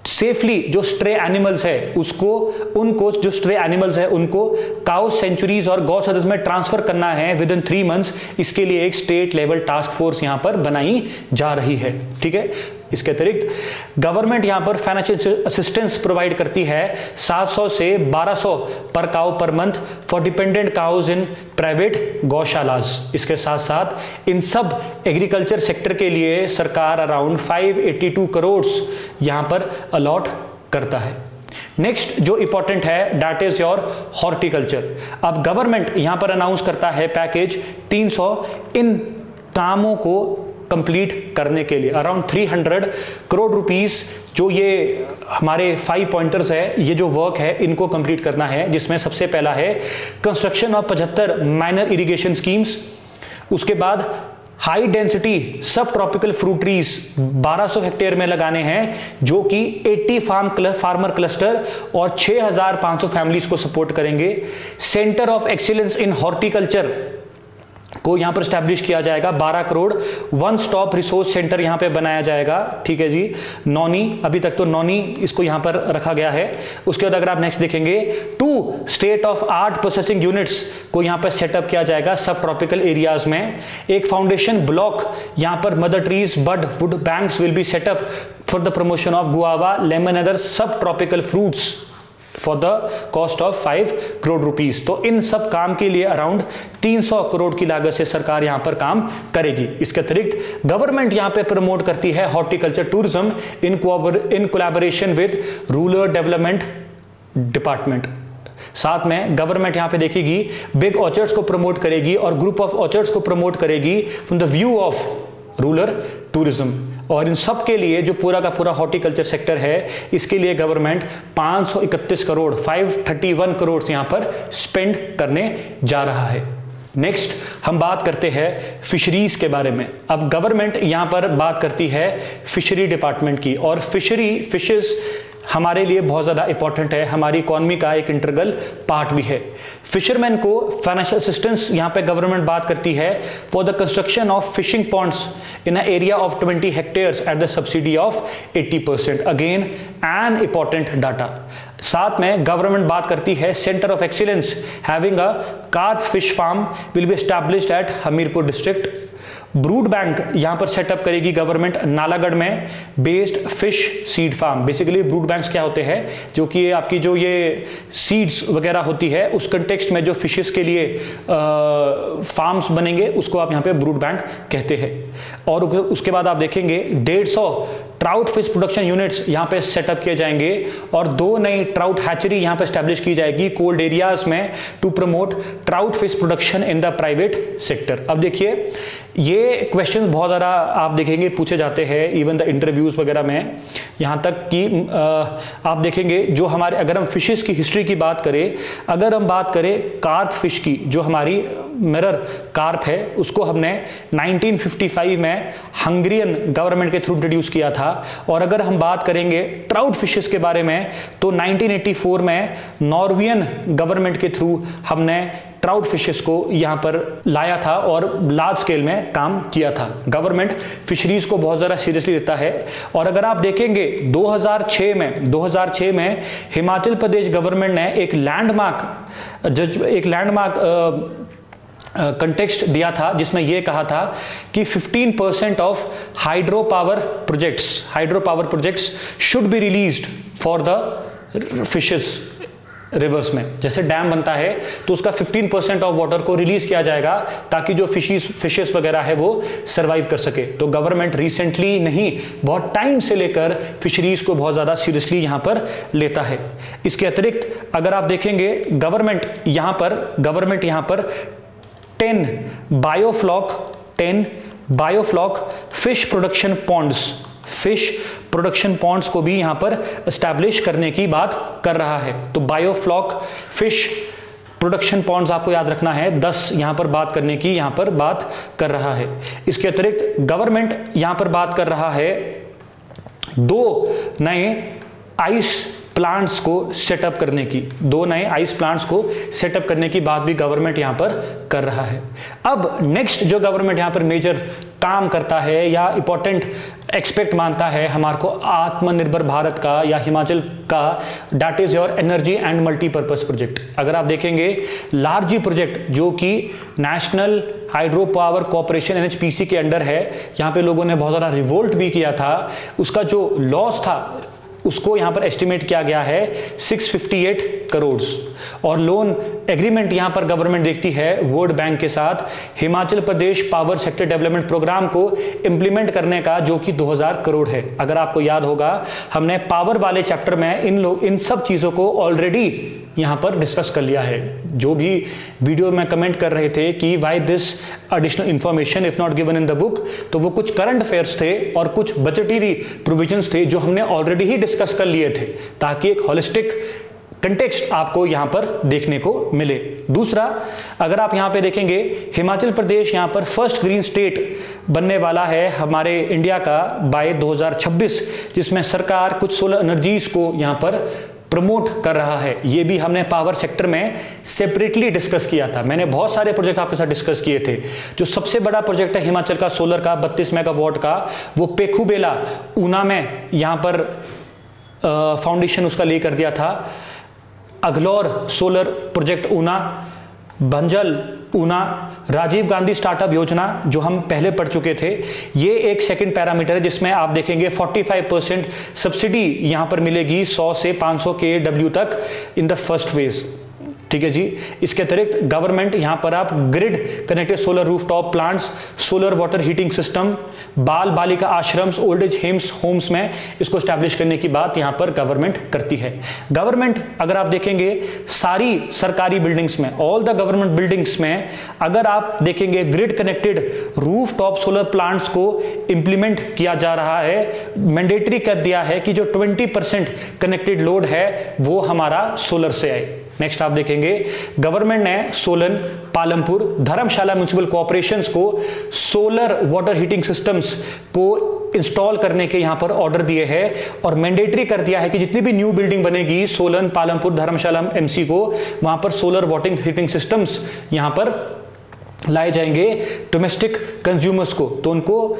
सेफली जो स्ट्रे एनिमल्स है उनको जो स्ट्रे एनिमल्स है उनको काउ सेंचुरीज और गौ सदन में ट्रांसफर करना है विद इन 3 मंथ्स। इसके लिए एक स्टेट लेवल टास्क फोर्स यहां पर बनाई जा रही है, ठीक है। इसके अतिरिक्त गवर्नमेंट यहां पर फाइनेंशियल असिस्टेंस प्रोवाइड करती है 700 से 1200 per cow per month for dependent cows in private gaushalas. इसके साथ साथ इन सब एग्रीकल्चर सेक्टर के लिए सरकार अराउंड 582 करोड़ यहां पर अलॉट करता है। नेक्स्ट जो इंपॉर्टेंट है दैट इज योर हॉर्टिकल्चर। अब गवर्नमेंट यहां पर अनाउंस करता है पैकेज 300 इन कामों को कंप्लीट करने के लिए अराउंड 300 करोड़ रुपीस जो ये हमारे 5 पॉइंटर्स है, ये जो वर्क है इनको कंप्लीट करना है, जिसमें सबसे पहला है construction of 75 minor irrigation schemes. उसके बाद हाई डेंसिटी सब ट्रॉपिकल फ्रूट ट्रीज 1200 हेक्टेयर में लगाने हैं जो कि 80 फार्मर क्लस्टर और 6500 फैमिलीज को सपोर्ट करेंगे। Centre of excellence in horticulture को यहां पर स्टैब्लिश किया जाएगा 12 crore. One stop resource centre यहां पे बनाया जाएगा, ठीक है जी। नौनी, अभी तक तो नौनी इसको यहां पर रखा गया है। उसके बाद अगर आप नेक्स्ट देखेंगे 2 state of art processing units को यहां पर सेटअप किया जाएगा सब ट्रॉपिकल एरियाज में। एक फाउंडेशन ब्लॉक यहां पर mother trees bud wood banks will be set up for the promotion of guava lemon other subtropical fruits for the cost of 5 crore rupees. तो इन सब काम के लिए अराउंड 300 करोड़ की लागत से सरकार यहां पर काम करेगी। इसके अतिरिक्त गवर्नमेंट यहां पे प्रमोट करती है horticulture tourism in collaboration with rural development department. साथ में गवर्नमेंट यहां पे देखेगी बिग ऑर्चर्ड्स को प्रमोट करेगी और ग्रुप ऑफ ऑर्चर्ड्स को प्रमोट करेगी from the view of rural tourism. और इन सब के लिए जो पूरा का पूरा हॉर्टिकल्चर सेक्टर है इसके लिए गवर्नमेंट 531 करोड़ 531 करोड़ यहां पर स्पेंड करने जा रहा है। नेक्स्ट हम बात करते हैं फिशरीज के बारे में। अब गवर्नमेंट यहां पर बात करती है फिशरी डिपार्टमेंट की, और फिशेस हमारे लिए बहुत ज़्यादा इंपॉर्टेंट है, हमारी इकोनॉमी का एक इंटीग्रल पार्ट भी है। फिशरमैन को फाइनेंशियल असिस्टेंस यहाँ पे गवर्नमेंट बात करती है for the construction of fishing ponds in a area of 20 hectares at the subsidy of 80%। Again an important data. साथ में गवर्नमेंट बात करती है centre of excellence having a carp fish farm will be established at Hamirpur district. Brood bank यहां पर सेटअप करेगी गवर्नमेंट नालागढ़ में based fish seed farm. Basically brood banks क्या होते हैं, जो कि आपकी जो ये सीड्स वगैरह होती है उस कंटेक्स्ट में जो फिशेस के लिए फार्म्स बनेंगे उसको आप यहां पे ब्रूड बैंक कहते हैं। और उसके बाद आप देखेंगे 150 ट्राउट फिश प्रोडक्शन यूनिट्स यहां पे सेटअप किए जाएंगे और 2 नई ट्राउट हैचरी यहां पे स्टैब्लिश की जाएगी कोल्ड एरियाज में to promote trout fish production in the private sector. अब देखिए ये क्वेश्चन बहुत ज़्यादा आप देखेंगे पूछे जाते हैं इवन द इंटरव्यूज वगैरह में, यहाँ तक कि आप देखेंगे जो हमारे, अगर हम फिशेस की हिस्ट्री की बात करें, अगर हम बात करें कार्प फिश की, जो हमारी मिरर कार्प है उसको हमने 1955 में हंगेरियन गवर्नमेंट के थ्रू इंट्रोड्यूस किया था। और अगर हम बात करेंगे ट्राउट फिशेस के बारे में तो 1984 में नॉर्वेजियन गवर्नमेंट के थ्रू हमने ट्राउट फिशेस को यहां पर लाया था और लार्ज स्केल में काम किया था। गवर्नमेंट फिशरीज को बहुत ज़्यादा सीरियसली लेता है। और अगर आप देखेंगे 2006 में हिमाचल प्रदेश गवर्नमेंट ने एक लैंडमार्क कंटेक्स्ट दिया था जिसमें यह कहा था कि 15% of hydro power projects should be released for the fishes reverse में। जैसे डैम बनता है तो उसका 15% ऑफ वाटर को रिलीज किया जाएगा ताकि जो फिशेस वगैरह है वो सर्वाइव कर सके। तो गवर्नमेंट रिसेंटली नहीं, बहुत टाइम से लेकर फिशरीज को बहुत ज़्यादा सीरियसली यहाँ पर लेता है। इसके अतिरिक्त अगर आप देखेंगे गवर्नमेंट यहाँ पर 10 बायोफ्लॉक फिश प्रोडक्शन पॉन्ड्स को भी यहां पर एस्टैब्लिश करने की बात कर रहा है। तो बायोफ्लॉक फिश प्रोडक्शन पॉन्ड्स आपको याद रखना है, 10 यहां पर बात करने की यहां पर बात कर रहा है। इसके अतिरिक्त गवर्नमेंट यहां पर बात कर रहा है 2 नए आइस प्लांट्स को सेटअप करने की, 2 नए आइस प्लांट्स को सेटअप करने की बात भी गवर्नमेंट यहां पर कर रहा है। अब नेक्स्ट जो गवर्नमेंट यहां पर मेजर काम करता है या इंपॉर्टेंट एक्सपेक्ट मानता है हमारे को आत्मनिर्भर भारत का या हिमाचल का, that is your energy and multipurpose project. अगर आप देखेंगे लार्जी प्रोजेक्ट जो कि national hydro power corporation NHPC के अंडर है, यहां पे लोगों ने बहुत ज़्यादा रिवोल्ट भी किया था। उसका जो लॉस था उसको यहां पर एस्टिमेट किया गया है 658 करोड़, और लोन एग्रीमेंट यहां पर गवर्नमेंट देखती है वर्ल्ड बैंक के साथ Himachal Pradesh power sector development programme को इंप्लीमेंट करने का, जो कि 2000 करोड़ है। अगर आपको याद होगा हमने पावर वाले चैप्टर में इन सब चीजों को ऑलरेडी यहां पर डिस्कस कर लिया है। जो भी वीडियो में कमेंट कर रहे थे कि why this additional information if not given in the book, तो वो कुछ करंट अफेयर्स थे और कुछ बजटरी प्रोविजंस थे जो हमने ऑलरेडी ही डिस्कस कर लिए थे, ताकि एक होलिस्टिक कंटेक्स्ट आपको यहां पर देखने को मिले। दूसरा, अगर आप यहां पे देखेंगे हिमाचल प्रदेश यहां पर फर्स्ट ग्रीन स्टेट बनने वाला है हमारे इंडिया का बाय 2026, जिसमें सरकार कुछ सोलर एनर्जीज को यहां पर प्रमोट कर रहा है। ये भी हमने पावर सेक्टर में सेपरेटली डिस्कस किया था। मैंने बहुत सारे प्रोजेक्ट आपके साथ डिस्कस किए थे। जो सबसे बड़ा प्रोजेक्ट है हिमाचल का सोलर का 32 मेगावाट का, वो पेखुबेला ऊना में यहां पर फाउंडेशन उसका ले कर दिया था। Aglaur solar project Una, Bhanjal Una, Rajiv Gandhi startup Yojana जो हम पहले पढ़ चुके थे, ये एक सेकंड पैरामीटर है जिसमें आप देखेंगे 45% सब्सिडी यहां पर मिलेगी 100 से 500 kW तक इन द फर्स्ट फेज। ठीक है जी। इसके अतिरिक्त गवर्नमेंट यहां पर आप grid connected solar rooftop plants, solar water heating system, बाल बालिका आश्रम्स, ओल्ड एज होम्स में इसको स्टैब्लिश करने की बात यहां पर गवर्नमेंट करती है। गवर्नमेंट अगर आप देखेंगे सारी सरकारी बिल्डिंग्स में, ऑल द गवर्नमेंट बिल्डिंग्स में अगर आप देखेंगे grid connected rooftop solar plants को इंप्लीमेंट किया जा रहा है। मैंडेटरी कर दिया है कि जो 20% कनेक्टेड लोड है वो हमारा सोलर से आए। नेक्स्ट आप देखेंगे गवर्नमेंट ने सोलन, पालमपुर, धर्मशाला म्युनिसिपल कॉर्पोरेशंस को सोलर वाटर हीटिंग सिस्टम्स को इंस्टॉल करने के यहां पर ऑर्डर दिए हैं और मैंडेटरी कर दिया है कि जितनी भी न्यू बिल्डिंग बनेगी सोलन, पालमपुर, धर्मशाला MC को, वहां पर सोलर वाटर हीटिंग सिस्टम्स यहां पर लाए जाएंगे डोमेस्टिक कंज्यूमर्स को, तो उनको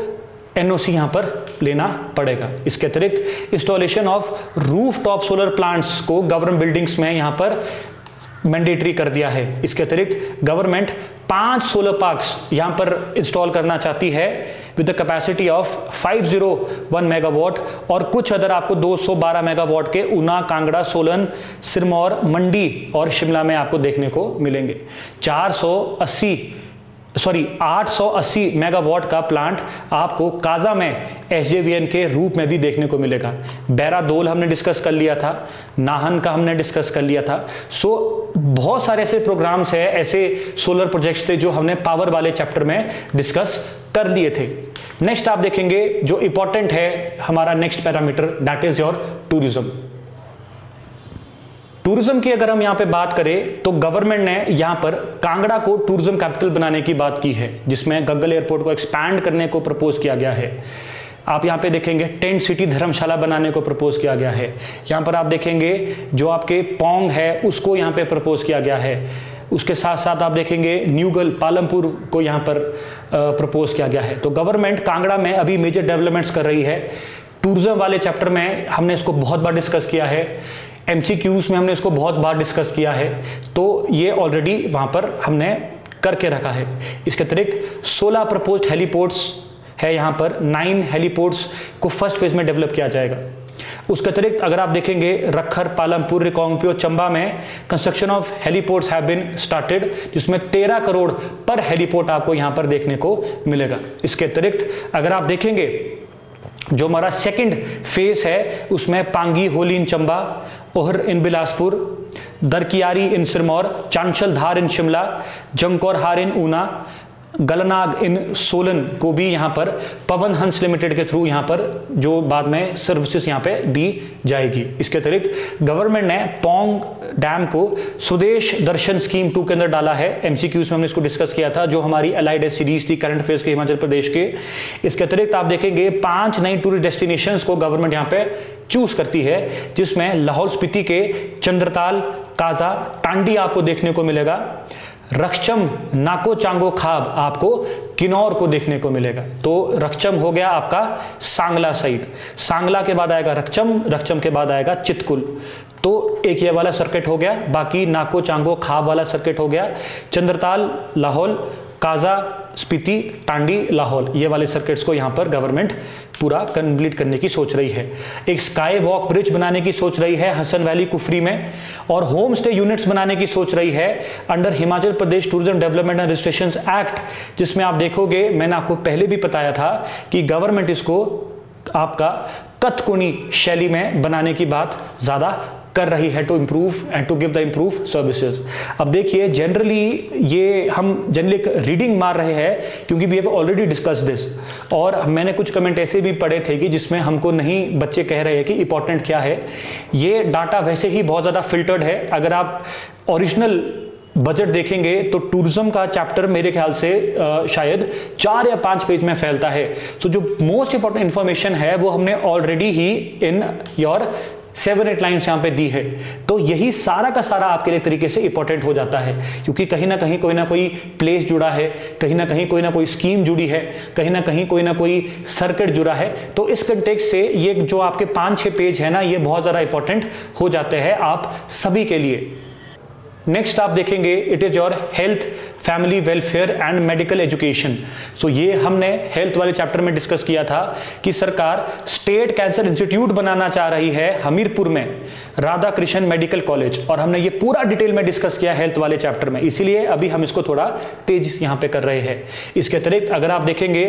NOC यहां पर लेना पड़ेगा। इसके अतिरिक्त installation of rooftop solar plants को गवर्नमेंट बिल्डिंग्स में यहां पर मैंडेटरी कर दिया है। इसके अतिरिक्त गवर्नमेंट 5 सोलर पार्क्स यहां पर इंस्टॉल करना चाहती है with the capacity of 501 megawatt, और कुछ अदर आपको 212 मेगावाट के ऊना, कांगड़ा, सोलन, सिरमौर, मंडी और शिमला में आपको देखने को मिलेंगे। 880 मेगावाट का प्लांट आपको काजा में SJVN के रूप में भी देखने को मिलेगा। बैरादोल हमने डिस्कस कर लिया था, नाहन का हमने डिस्कस कर लिया था। बहुत सारे ऐसे प्रोग्राम्स है, ऐसे सोलर प्रोजेक्ट्स थे जो हमने पावर वाले चैप्टर में डिस्कस कर लिए थे। नेक्स्ट आप देखेंगे जो इंपॉर्टेंट है हमारा next parameter, that is your tourism. Tourism की अगर हम यहां पे बात करें तो गवर्नमेंट ने यहां पर कांगड़ा को टूरिज्म कैपिटल बनाने की बात की है, जिसमें गग्गल एयरपोर्ट को एक्सपैंड करने को प्रपोज किया गया है। आप यहां पे देखेंगे टेंट सिटी धर्मशाला बनाने को प्रपोज किया गया है। यहां पर आप देखेंगे जो आपके पोंग है उसको यहां पे प्रपोज किया गया है। उसके साथ साथ आप देखेंगे न्यूगल, पालमपुर को यहां पर प्रपोज किया गया है। तो गवर्नमेंट कांगड़ा में अभी मेजर डेवलपमेंट्स कर रही है। टूरिज्म वाले चैप्टर में हमने इसको बहुत बार डिस्कस किया है, MCQs में हमने इसको बहुत बार डिस्कस किया है, तो ये ऑलरेडी वहां पर हमने करके रखा है। इसके अतिरिक्त 16 प्रपोज्ड हेलीपोर्ट्स है, यहां पर 9 हेलीपोर्ट्स को फर्स्ट फेज में डेवलप किया जाएगा। उसके अतिरिक्त अगर आप देखेंगे रखर, पालमपुर, रिकांगपिओ, चंबा में construction of heliports have been started, जिसमें 13 करोड़ पर हेलीपोर्ट आपको यहां पर देखने को मिलेगा। इसके अतिरिक्त अगर आप देखेंगे जो हमारा सेकंड फेज है उसमें पांगी होली इन चंबा, ओहर इन बिलासपुर, दरकियारी इन सिरमौर, चांशलधार इन शिमला, जंकौरहार इन ऊना, गलनाग इन सोलन को भी यहां पर पवन हंस लिमिटेड के थ्रू यहां पर जो बाद में सर्विसेज यहां पे दी जाएगी। इसके अतिरिक्त गवर्नमेंट ने पोंग डैम को स्वदेश दर्शन स्कीम 2 के अंदर डाला है। एमसीक्यूज में हमने इसको डिस्कस किया था, जो हमारी अलाइड सीरीज थी करंट फेज के हिमाचल प्रदेश के। इसके अतिरिक्त आप देखेंगे 5 नई टूरिस्ट डेस्टिनेशंस को गवर्नमेंट यहां पे चूज करती है, जिसमें लाहौल स्पीति के चंद्रताल, काजा, टांडी आपको देखने को मिलेगा। रक्षम, नाको चांगो खाब आपको किन्नौर को देखने को मिलेगा। तो रक्षम हो गया आपका सांगला साइड, सांगला के बाद आएगा रक्षम, रक्षम के बाद आएगा चितकुल। तो एक ये वाला सर्किट हो गया, बाकी नाको चांगो खाब वाला सर्किट हो गया। चंद्रताल, लाहौल, काजा, स्पीति, टांडी, लाहौल, ये वाले सर्किट्स को यहां पर गवर्नमेंट पूरा कंप्लीट करने की सोच रही है। एक स्काई वॉक ब्रिज बनाने की सोच रही है हसन वैली कुफरी में, और होम स्टे यूनिट्स बनाने की सोच रही है under Himachal Pradesh tourism development and registrations act, जिसमें आप देखोगे मैंने आपको पहले भी बताया था कि गवर्नमेंट इसको आपका कथकुनी शैली में बनाने की बात ज्यादा कर रही है to improve and to give the improve services. अब देखिए जनरली ये हम जनरली एक रीडिंग मार रहे हैं क्योंकि we have already discuss this, और मैंने कुछ कमेंट ऐसे भी पढ़े थे कि जिसमें हमको नहीं, बच्चे कह रहे हैं कि इंपॉर्टेंट क्या है। ये डाटा वैसे ही बहुत ज़्यादा फिल्टर्ड है। अगर आप ओरिजिनल बजट देखेंगे तो टूरिज्म का चैप्टर मेरे ख्याल से शायद 4 या 5 पेज में फैलता है। तो जो मोस्ट इंपॉर्टेंट इंफॉर्मेशन है वो हमने already he in your 7-8 lines यहाँ पे दी है। तो यही सारा का सारा आपके लिए तरीके से इंपॉर्टेंट हो जाता है, क्योंकि कहीं ना कहीं कोई ना कोई प्लेस जुड़ा है, कहीं ना कहीं कोई ना कोई स्कीम जुड़ी है, कहीं ना कहीं कोई ना कोई सर्किट जुड़ा है। तो इस कंटेक्स्ट से ये जो आपके 5-6 पेज है ना, ये बहुत ज़्यादा इंपॉर्टेंट हो जाते हैं आप सभी के लिए। नेक्स्ट आप देखेंगे it is your health, family welfare and medical education. तो ये हमने हेल्थ वाले चैप्टर में डिस्कस किया था कि सरकार स्टेट कैंसर इंस्टीट्यूट बनाना चाह रही है हमीरपुर में, राधा कृष्ण मेडिकल कॉलेज, और हमने ये पूरा डिटेल में डिस्कस किया हेल्थ वाले चैप्टर में, इसीलिए अभी हम इसको थोड़ा तेजी से यहाँ पे कर रहे हैं। इसके अतिरिक्त अगर आप देखेंगे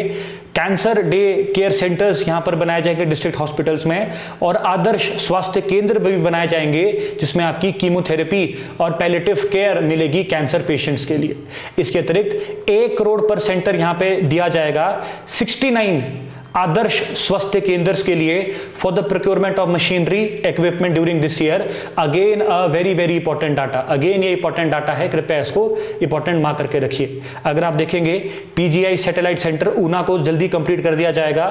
कैंसर डे केयर सेंटर्स यहाँ पर बनाए जाएंगे डिस्ट्रिक्ट हॉस्पिटल्स में, और आदर्श स्वास्थ्य केंद्र भी बनाए जाएंगे जिसमें आपकी कीमोथेरेपी और पैलेटिव केयर मिलेगी कैंसर पेशेंट्स के लिए। इसके अतिरिक्त 1 करोड़ पर सेंटर यहां पे दिया जाएगा 69 आदर्श स्वास्थ्य केंद्र के लिए for the procurement of machinery equipment during this year. Again a very very important data, again ये इंपॉर्टेंट डाटा है, कृपया इसको इंपॉर्टेंट मार्क करके रखिए। अगर आप देखेंगे पीजीआई सैटेलाइट सेंटर ऊना को जल्दी कंप्लीट कर दिया जाएगा।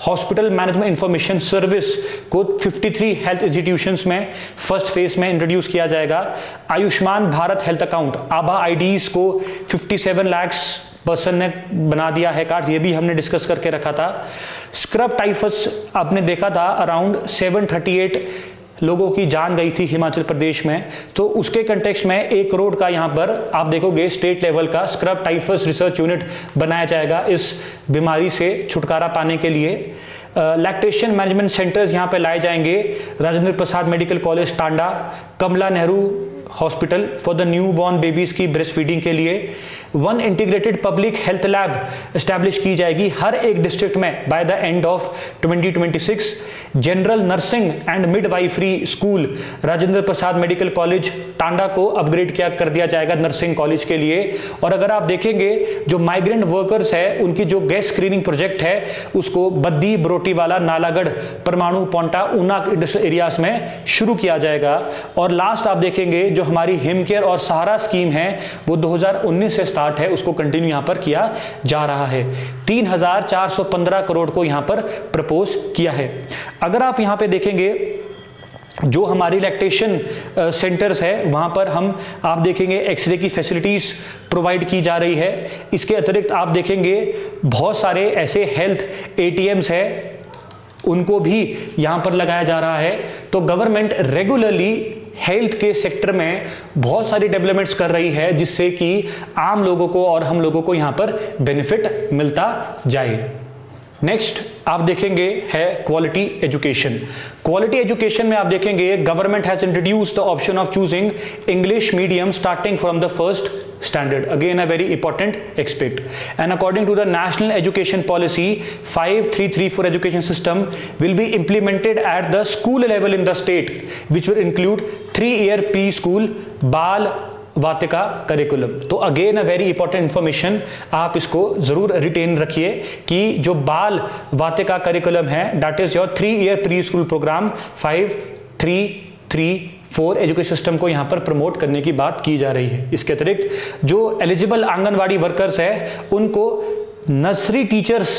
हॉस्पिटल मैनेजमेंट इंफॉर्मेशन सर्विस को 53 हेल्थ इंस्टीट्यूशंस में फर्स्ट फेज में इंट्रोड्यूस किया जाएगा। आयुष्मान भारत हेल्थ अकाउंट आभा आईडीज को 57 लाख पर्सन ने बना दिया है कार्ड, ये भी हमने डिस्कस करके रखा था। स्क्रब टाइफस आपने देखा था अराउंड 738 लोगों की जान गई थी हिमाचल प्रदेश में, तो उसके कंटेक्स्ट में 1 करोड़ का यहां पर आप देखोगे स्टेट लेवल का स्क्रब टाइफस रिसर्च यूनिट बनाया जाएगा इस बीमारी से छुटकारा पाने के लिए। लैक्टेशन मैनेजमेंट सेंटर्स यहां पे लाए जाएंगे, Rajendra Prasad medical college Tanda, Kamala Nehru hospital for the newborn babies की ब्रेस्ट फीडिंग के लिए। 1 integrated public health lab establish की जाएगी हर एक डिस्ट्रिक्ट में by the end of 2026। General nursing and midwifery school Rajendra Prasad medical college Tanda को अपग्रेड कर दिया जाएगा नर्सिंग कॉलेज के लिए। और अगर आप देखेंगे जो माइग्रेंट वर्कर्स है उनकी जो गैस स्क्रीनिंग प्रोजेक्ट है उसको बद्दी, बरोटीवाला, नालागढ़, परमाणु, पोंटा, ऊना इंडस्ट्रियल एरियाज में शुरू किया जाएगा। और लास्ट आप देखेंगे जो हमारी हिमकेयर और सहारा स्कीम है वो 2019 से स्टार्ट है, उसको कंटिन्यू यहां पर किया जा रहा है। 3415 करोड़ को यहां पर प्रपोज किया है। अगर आप यहां पे देखेंगे जो हमारी लैक्टेशन सेंटर्स है वहां पर आप देखेंगे एक्सरे की फैसिलिटीज प्रोवाइड की जा रही है। इसके अतिरिक्त आप देखेंगे बहुत सारे ऐसे हेल्थ एटीएम्स है उनको भी यहां पर लगाया जा रहा है। तो गवर्नमेंट रेगुलरली हेल्थ के सेक्टर में बहुत सारी डेवलपमेंट्स कर रही है जिससे कि आम लोगों को और हम लोगों को यहां पर बेनिफिट मिलता जाए। नेक्स्ट आप देखेंगे है क्वालिटी एजुकेशन। क्वालिटी एजुकेशन में आप देखेंगे government has introduced the option of choosing English medium starting from the first standard, again a very important aspect, and according to the national education policy 5334 education system will be implemented at the school level in the state, which will include 3-year preschool Bal Vatika curriculum. तो again a very important information, आप इसको जरूर रिटेन रखिए कि जो बाल वाटिका करिकुलम है that is your 3-year pre school programme 5334 education system को यहां पर प्रमोट करने की बात की जा रही है। इसके अतिरिक्त जो एलिजिबल आंगनवाड़ी वर्कर्स है उनको नर्सरी टीचर्स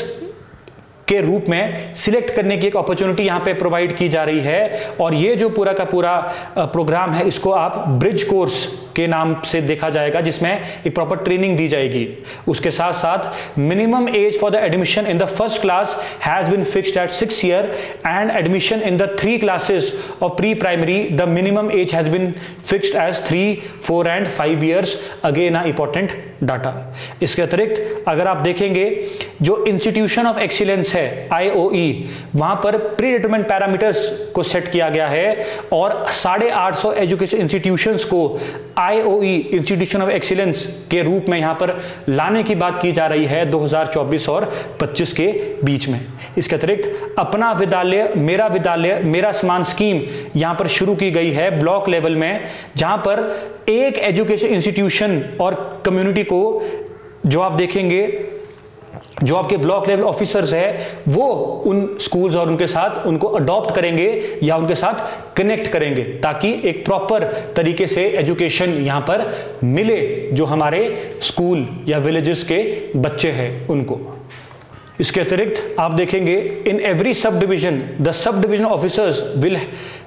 के रूप में सिलेक्ट करने की एक अपॉर्चुनिटी यहां पे प्रोवाइड की जा रही है, और ये जो पूरा का पूरा प्रोग्राम है इसको आप ब्रिज कोर्स के नाम से देखा जाएगा, जिसमें एक प्रॉपर ट्रेनिंग दी जाएगी। उसके साथ साथ minimum age for the admission in the first class has been fixed at 6 years and admission in the 3 classes of pre primary the minimum age has been fixed as 3, 4 and 5 years। Again important data. इसके अतिरिक्त अगर आप देखेंगे जो इंस्टीट्यूशन ऑफ एक्सीलेंस है IOE, वहां पर प्री डिटरमाइंड पैरामीटर्स को सेट किया गया है और 850 एजुकेशन इंस्टीट्यूशंस को IOE इंस्टीट्यूशन ऑफ एक्सीलेंस के रूप में यहां पर लाने की बात की जा रही है 2024 और 25 के बीच में। इसके अतिरिक्त अपना विद्यालय मेरा समान स्कीम यहां पर शुरू की गई है ब्लॉक लेवल में, जहां पर एक एजुकेशन इंस्टीट्यूशन और कम्युनिटी को जो आप देखेंगे जो आपके ब्लॉक लेवल ऑफिसर्स है वो उन स्कूल्स और उनके साथ उनको अडॉप्ट करेंगे या उनके साथ कनेक्ट करेंगे, ताकि एक प्रॉपर तरीके से एजुकेशन यहां पर मिले जो हमारे स्कूल या विलेजेस के बच्चे हैं उनको। इसके अतिरिक्त आप देखेंगे in every subdivision the subdivision officers will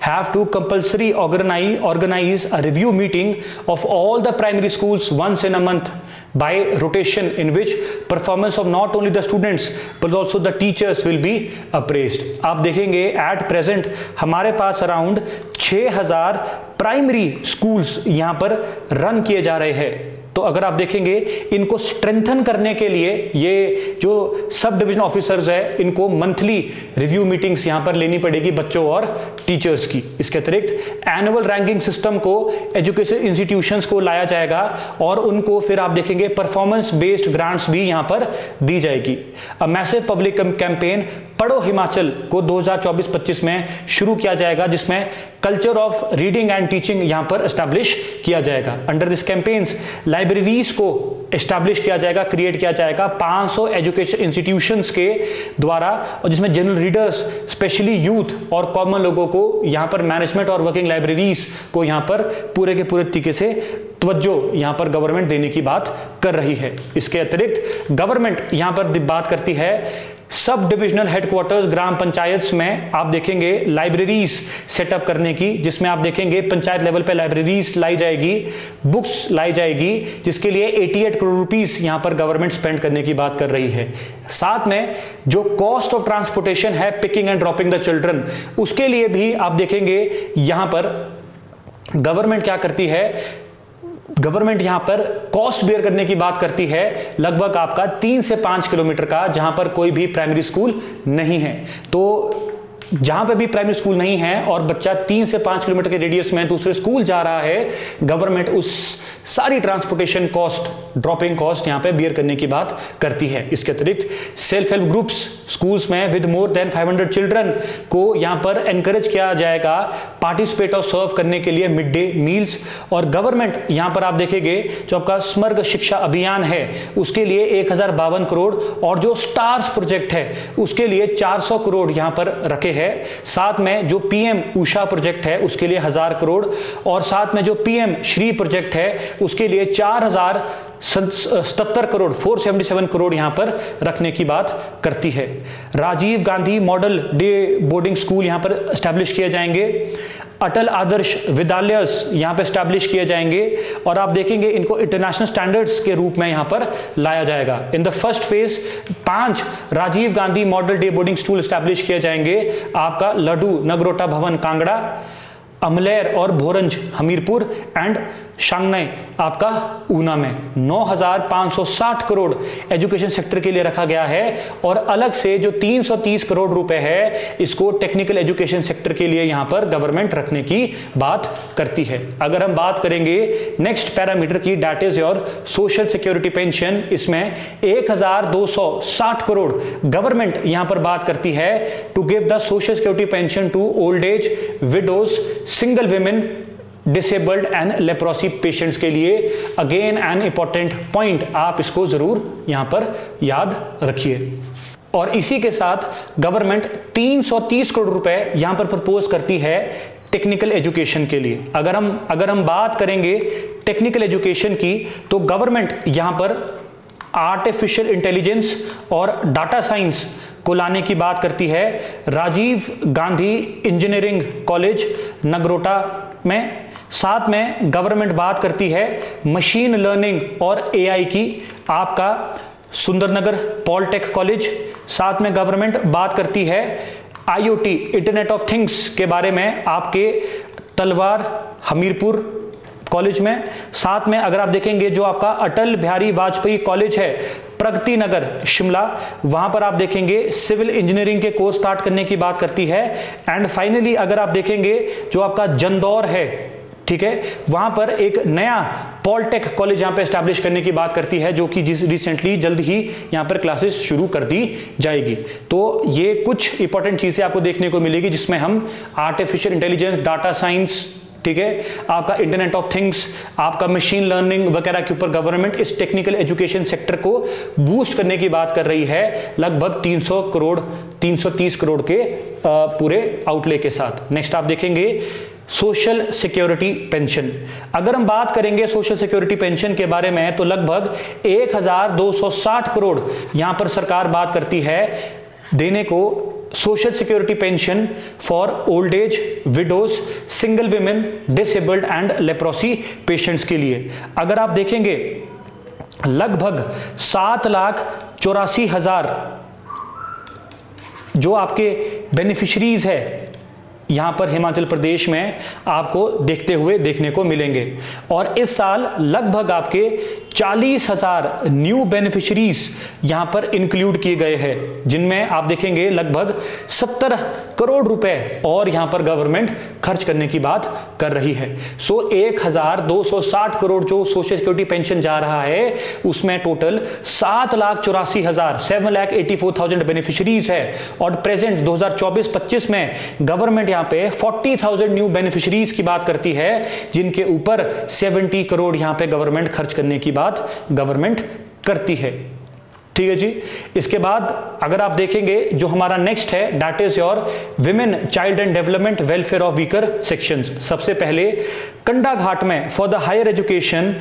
have to compulsory organise a review meeting of all the primary schools once in a month by rotation, in which performance of not only the students but also the teachers will be appraised। आप देखेंगे एट प्रेजेंट हमारे पास अराउंड 6000 प्राइमरी स्कूल्स यहां पर रन किए जा रहे हैं। तो अगर आप देखेंगे इनको स्ट्रेंथन करने के लिए ये जो सब डिविजन ऑफिसर्स है इनको मंथली रिव्यू मीटिंग्स यहां पर लेनी पड़ेगी बच्चों और टीचर्स की। इसके अतिरिक्त एनुअल रैंकिंग सिस्टम को एजुकेशन इंस्टीट्यूशंस को लाया जाएगा और उनको फिर आप देखेंगे परफॉर्मेंस बेस्ड ग्रांट्स भी यहां पर दी जाएगी। अ मैसिव पब्लिक कैंपेन पढ़ो हिमाचल को 2024-25 में शुरू किया जाएगा, जिसमें culture of reading and teaching यहां पर एस्टैब्लिश किया जाएगा। अंडर दिस कैंपेन्स लाइब्रेरीज को एस्टैब्लिश किया जाएगा, क्रिएट किया जाएगा 500 एजुकेशन इंस्टीट्यूशंस के द्वारा, और जिसमें जनरल रीडर्स स्पेशली यूथ और कॉमन लोगों को यहां पर मैनेजमेंट और वर्किंग लाइब्रेरीज को यहां पर पूरे के पूरे तरीके से तवज्जो यहां पर गवर्नमेंट देने की बात कर रही है। इसके अतिरिक्त गवर्नमेंट यहां पर बात करती है सब डिविजनल हेडक्वार्टर्स ग्राम पंचायत में आप देखेंगे लाइब्रेरीज सेटअप करने की, जिसमें आप देखेंगे पंचायत लेवल पे लाइब्रेरीज लाई जाएगी, बुक्स लाई जाएगी, जिसके लिए 88 करोड़ रुपीस यहां पर गवर्नमेंट स्पेंड करने की बात कर रही है। साथ में जो कॉस्ट ऑफ ट्रांसपोर्टेशन है picking and dropping the children, उसके लिए भी आप देखेंगे यहां पर गवर्नमेंट क्या करती है, गवर्नमेंट यहां पर कॉस्ट बेयर करने की बात करती है लगभग आपका 3 से 5 किलोमीटर का, जहां पर कोई भी प्राइमरी स्कूल नहीं है। तो जहां पे भी प्राइमरी स्कूल नहीं है और बच्चा 3 से 5 किलोमीटर के रेडियस में दूसरे स्कूल जा रहा है, गवर्नमेंट उस सारी ट्रांसपोर्टेशन कॉस्ट, ड्रॉपिंग कॉस्ट यहां पे बियर करने की बात करती है। इसके अतिरिक्त सेल्फ हेल्प ग्रुप्स स्कूल्स में विद मोर देन 500 चिल्ड्रन को यहां पर एनकरेज किया जाएगा पार्टिसिपेट और सर्व करने के लिए मिड डे मील्स। और गवर्नमेंट यहां पर आप देखेंगे जो आपका समग्र शिक्षा अभियान है उसके लिए 1052 करोड़ और जो स्टार्स प्रोजेक्ट है उसके लिए 400 करोड़ यहां पर रखे हैं। साथ में जो पीएम उषा प्रोजेक्ट है उसके लिए 1000 करोड़ और साथ में जो पीएम श्री प्रोजेक्ट है उसके लिए 4077 करोड़ 477 करोड़ यहां पर रखने की बात करती है। Rajiv Gandhi model day boarding school यहां पर एस्टैब्लिश किए जाएंगे, अटल आदर्श विद्यालय यहां पर एस्टैब्लिश किए जाएंगे और आप देखेंगे इनको इंटरनेशनल स्टैंडर्ड्स के रूप में यहां पर लाया जाएगा। In the first phase 5 Rajiv Gandhi model day boarding school establish किए जाएंगे, आपका लड्डू नगरोटा भवन कांगड़ा, अमलेर और भोरंज हमीरपुर एंड शांगनाई आपका ऊना में 9,560 करोड़ एजुकेशन सेक्टर के लिए रखा गया है। और अलग से जो 330 करोड़ रुपए है इसको टेक्निकल एजुकेशन सेक्टर के लिए यहां पर गवर्नमेंट रखने की बात करती है। अगर हम बात करेंगे नेक्स्ट पैरामीटर की, that is your social security pension, इसमें 1,260 करोड़ गवर्नमेंट यहां पर बात करती है to give the social security pension to old age, widows, single women, disabled and leprosy patients के लिए। अगेन एन इंपॉर्टेंट पॉइंट, आप इसको जरूर यहां पर याद रखिए। और इसी के साथ गवर्नमेंट 330 करोड़ रुपए यहां पर प्रपोज करती है टेक्निकल एजुकेशन के लिए। अगर हम बात करेंगे टेक्निकल एजुकेशन की, तो गवर्नमेंट यहां पर आर्टिफिशियल इंटेलिजेंस और डाटा साइंस को लाने की बात करती है राजीव गांधी इंजीनियरिंग कॉलेज नगरोटा में। साथ में गवर्नमेंट बात करती है मशीन लर्निंग और एआई की, आपका सुंदरनगर पॉलिटेक कॉलेज। साथ में गवर्नमेंट बात करती है आईओटी इंटरनेट ऑफ थिंग्स के बारे में, आपके तलवार हमीरपुर कॉलेज में। साथ में अगर आप देखेंगे जो आपका अटल बिहारी वाजपेयी कॉलेज है प्रगति नगर शिमला, वहां पर आप देखेंगे सिविल इंजीनियरिंग के कोर्स स्टार्ट करने की बात करती है। एंड फाइनली अगर आप देखेंगे जो आपका जंदौर है, ठीक है, वहां पर एक नया पॉलिटेक कॉलेज यहां पे एस्टैब्लिश करने की बात करती है, जो कि रिसेंटली जल्द ही यहां पर क्लासेस शुरू कर दी जाएगी। तो ये कुछ इंपॉर्टेंट चीजें आपको देखने को मिलेगी जिसमें हम आर्टिफिशियल इंटेलिजेंस, डाटा साइंस, ठीक है, आपका इंटरनेट ऑफ थिंग्स, आपका मशीन लर्निंग वगैरह के ऊपर गवर्नमेंट इस टेक्निकल एजुकेशन सेक्टर को बूस्ट करने की बात कर रही है, लगभग 330 करोड़ के पूरे आउटले के साथ। नेक्स्ट आप देखेंगे सोशल सिक्योरिटी पेंशन। अगर हम बात करेंगे सोशल सिक्योरिटी पेंशन के बारे में, तो लगभग 1,260 करोड़ यहां पर सरकार बात करती है देने को social security pension for old age, widows, single women, disabled and leprosy patients के लिए। अगर आप देखेंगे लगभग 7,84,000 जो आपके बेनिफिशरीज है यहां पर हिमाचल प्रदेश में आपको देखने को मिलेंगे। और इस साल लगभग आपके 40,000 न्यू बेनिफिशरीज यहां पर इंक्लूड किए गए हैं, जिनमें आप देखेंगे लगभग 70 करोड़ रुपए और यहां पर गवर्नमेंट खर्च करने की बात कर रही है। सो 1,260 करोड़ जो सोशल सिक्योरिटी पेंशन जा रहा है, उसमें टोटल 7,84,000 बेनिफिशरीज है। और प्रेजेंट 2024-25 में गवर्नमेंट यहां पे 40,000 न्यू बेनिफिशरीज की बात करती है, जिनके ऊपर 70 करोड़ यहां पे गवर्नमेंट खर्च करने की बात गवर्नमेंट करती है। ठीक है जी। इसके बाद अगर आप देखेंगे जो हमारा नेक्स्ट है, that is your women child and development welfare of weaker sections. सबसे पहले कंडाघाट में for the higher education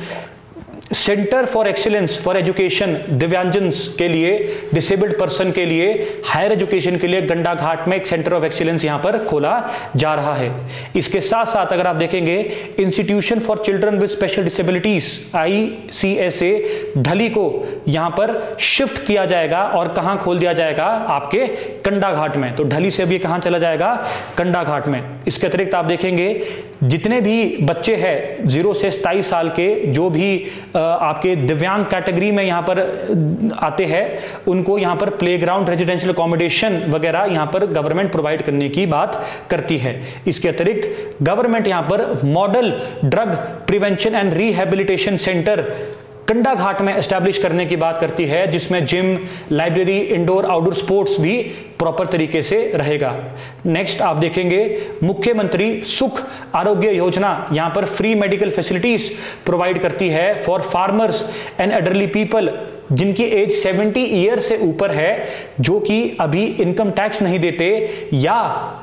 centre for excellence for education दिव्यांजन्स के लिए, डिसेबल्ड पर्सन के लिए, हायर एजुकेशन के लिए कंडाघाट में एक सेंटर ऑफ एक्सीलेंस यहां पर खोला जा रहा है। इसके साथ साथ अगर आप देखेंगे institution for children with special disabilities ICSA ढली को यहां पर शिफ्ट किया जाएगा। और कहां खोल दिया जाएगा? आपके कंडाघाट में। तो ढली से अभी कहां चला जाएगा? कंडाघाट में। इसके अतिरिक्त आप देखेंगे जितने भी बच्चे हैं 0 से 27 साल के, जो भी आपके दिव्यांग कैटेगरी में यहां पर आते हैं, उनको यहां पर प्लेग्राउंड, रेजिडेंशियल अकोमोडेशन वगैरह यहां पर गवर्नमेंट प्रोवाइड करने की बात करती है। इसके अतिरिक्त गवर्नमेंट यहां पर model drug prevention and rehabilitation centre Kandaghat में एस्टैब्लिश करने की बात करती है, जिसमें gym, library, indoor outdoor sports भी प्रॉपर तरीके से रहेगा। नेक्स्ट आप देखेंगे मुख्यमंत्री सुख आरोग्य योजना यहां पर फ्री मेडिकल फैसिलिटीज प्रोवाइड करती है for farmers and elderly people जिनकी एज 70 ईयर से ऊपर है, जो कि अभी इनकम टैक्स नहीं देते या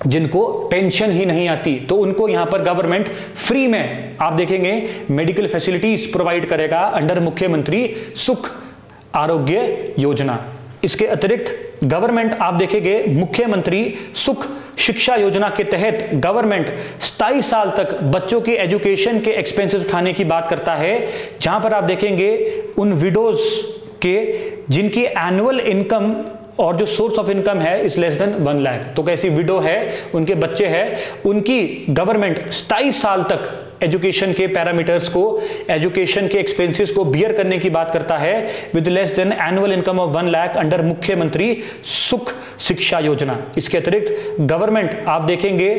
जिनको पेंशन ही नहीं आती, तो उनको यहां पर गवर्नमेंट फ्री में आप देखेंगे मेडिकल फैसिलिटीज प्रोवाइड करेगा अंडर मुख्यमंत्री सुख आरोग्य योजना। इसके अतिरिक्त गवर्नमेंट आप देखेंगे मुख्यमंत्री सुख शिक्षा योजना के तहत गवर्नमेंट 27 साल तक बच्चों की एजुकेशन के एक्सपेंसेस उठाने की बात करता है, जहां पर आप देखेंगे उन विडोज के जिनकी एनुअल इनकम और जो सोर्स ऑफ इनकम है इज लेस देन 1 लाख। तो कैसी विडो है, उनके बच्चे हैं, उनकी गवर्नमेंट 27 साल तक एजुकेशन के पैरामीटर्स को, एजुकेशन के एक्सपेंसेस को बियर करने की बात करता है with less than annual income of 1 lakh under मुख्यमंत्री सुख शिक्षा योजना। इसके अतिरिक्त गवर्नमेंट आप देखेंगे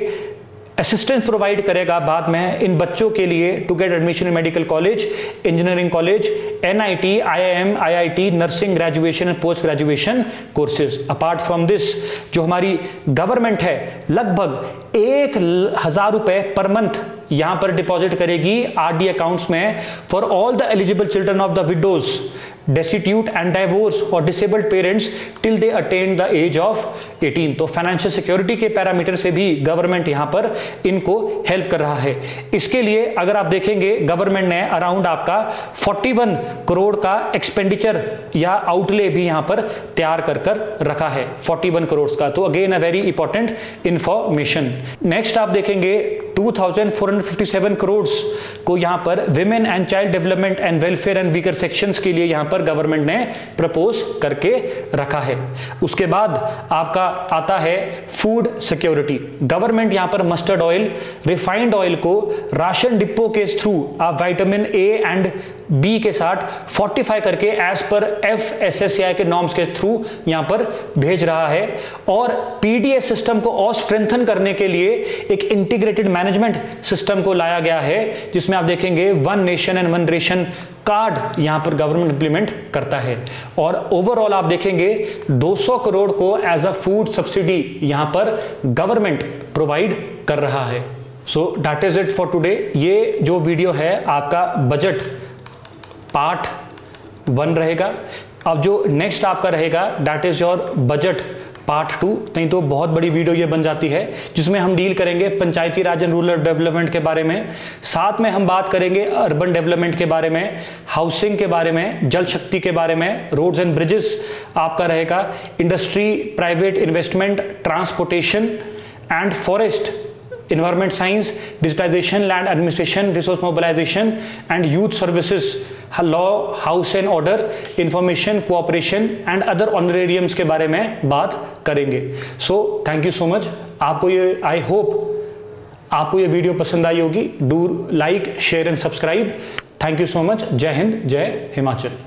असिस्टेंस प्रोवाइड करेगा बाद में इन बच्चों के लिए to get admission in medical college, engineering college, NIT, IIM, IIT, nursing graduation and post graduation courses. Apart from this जो हमारी गवर्नमेंट है लगभग 1,000 रुपए पर मंथ यहां पर डिपॉजिट करेगी आरडी अकाउंट्स में for all the eligible children of the widows, destitute and divorce और disabled parents till they attain the age of 18। तो फाइनेंशियल सिक्योरिटी के पैरामीटर से भी गवर्नमेंट यहां पर इनको हेल्प कर रहा है। इसके लिए अगर आप देखेंगे गवर्नमेंट ने अराउंड आपका 41 करोड़ का एक्सपेंडिचर या आउटले भी यहां पर तैयार कर रखा है, 41 करोड़ का। तो again a very important information. Next आप देखेंगे 2457 करोड़ को यहां पर women and child development and welfare and weaker sections के लिए यहां पर गवर्नमेंट ने प्रपोज करके रखा है। उसके बाद आपका आता है फूड सिक्योरिटी। गवर्नमेंट यहां पर मस्टर्ड ऑयल, रिफाइंड ऑयल को राशन डिपो के थ्रू आप विटामिन ए एंड बी के साथ फोर्टिफाई करके एज पर FSSAI के नॉर्म्स के थ्रू यहां पर भेज रहा है। और पीडीएस सिस्टम को और स्ट्रेंथन करने के लिए एक इंटीग्रेटेड मैनेजमेंट सिस्टम को लाया गया है जिसमें आप देखेंगे 1 नेशन एंड 1 रेशन कार्ड यहां पर गवर्नमेंट इंप्लीमेंट करता है। और ओवरऑल आप देखेंगे 200 करोड़ को एज अ फूड सब्सिडी यहां पर गवर्नमेंट प्रोवाइड कर रहा है। So that is it for today. ये जो वीडियो है आपका बजट पार्ट 1 रहेगा। अब जो नेक्स्ट आपका रहेगा that is your budget part 2। नहीं तो बहुत बड़ी वीडियो ये बन जाती है जिसमें हम डील करेंगे पंचायती राज एंड रूरल डेवलपमेंट के बारे में, साथ में हम बात करेंगे अर्बन डेवलपमेंट के बारे में, हाउसिंग के बारे में, जल शक्ति के बारे में, रोड्स एंड ब्रिजेस आपका रहेगा, industry, private investment, transportation and forest, environment science, digitization, land administration, resource mobilization and youth services, law, house and order, information, cooperation and other honorariums के बारे में बात करेंगे। So thank you so much। आपको ये I hope आपको ये वीडियो पसंद आई होगी। Do like, share and subscribe। Thank you so much। जय हिंद, जय हिमाचल।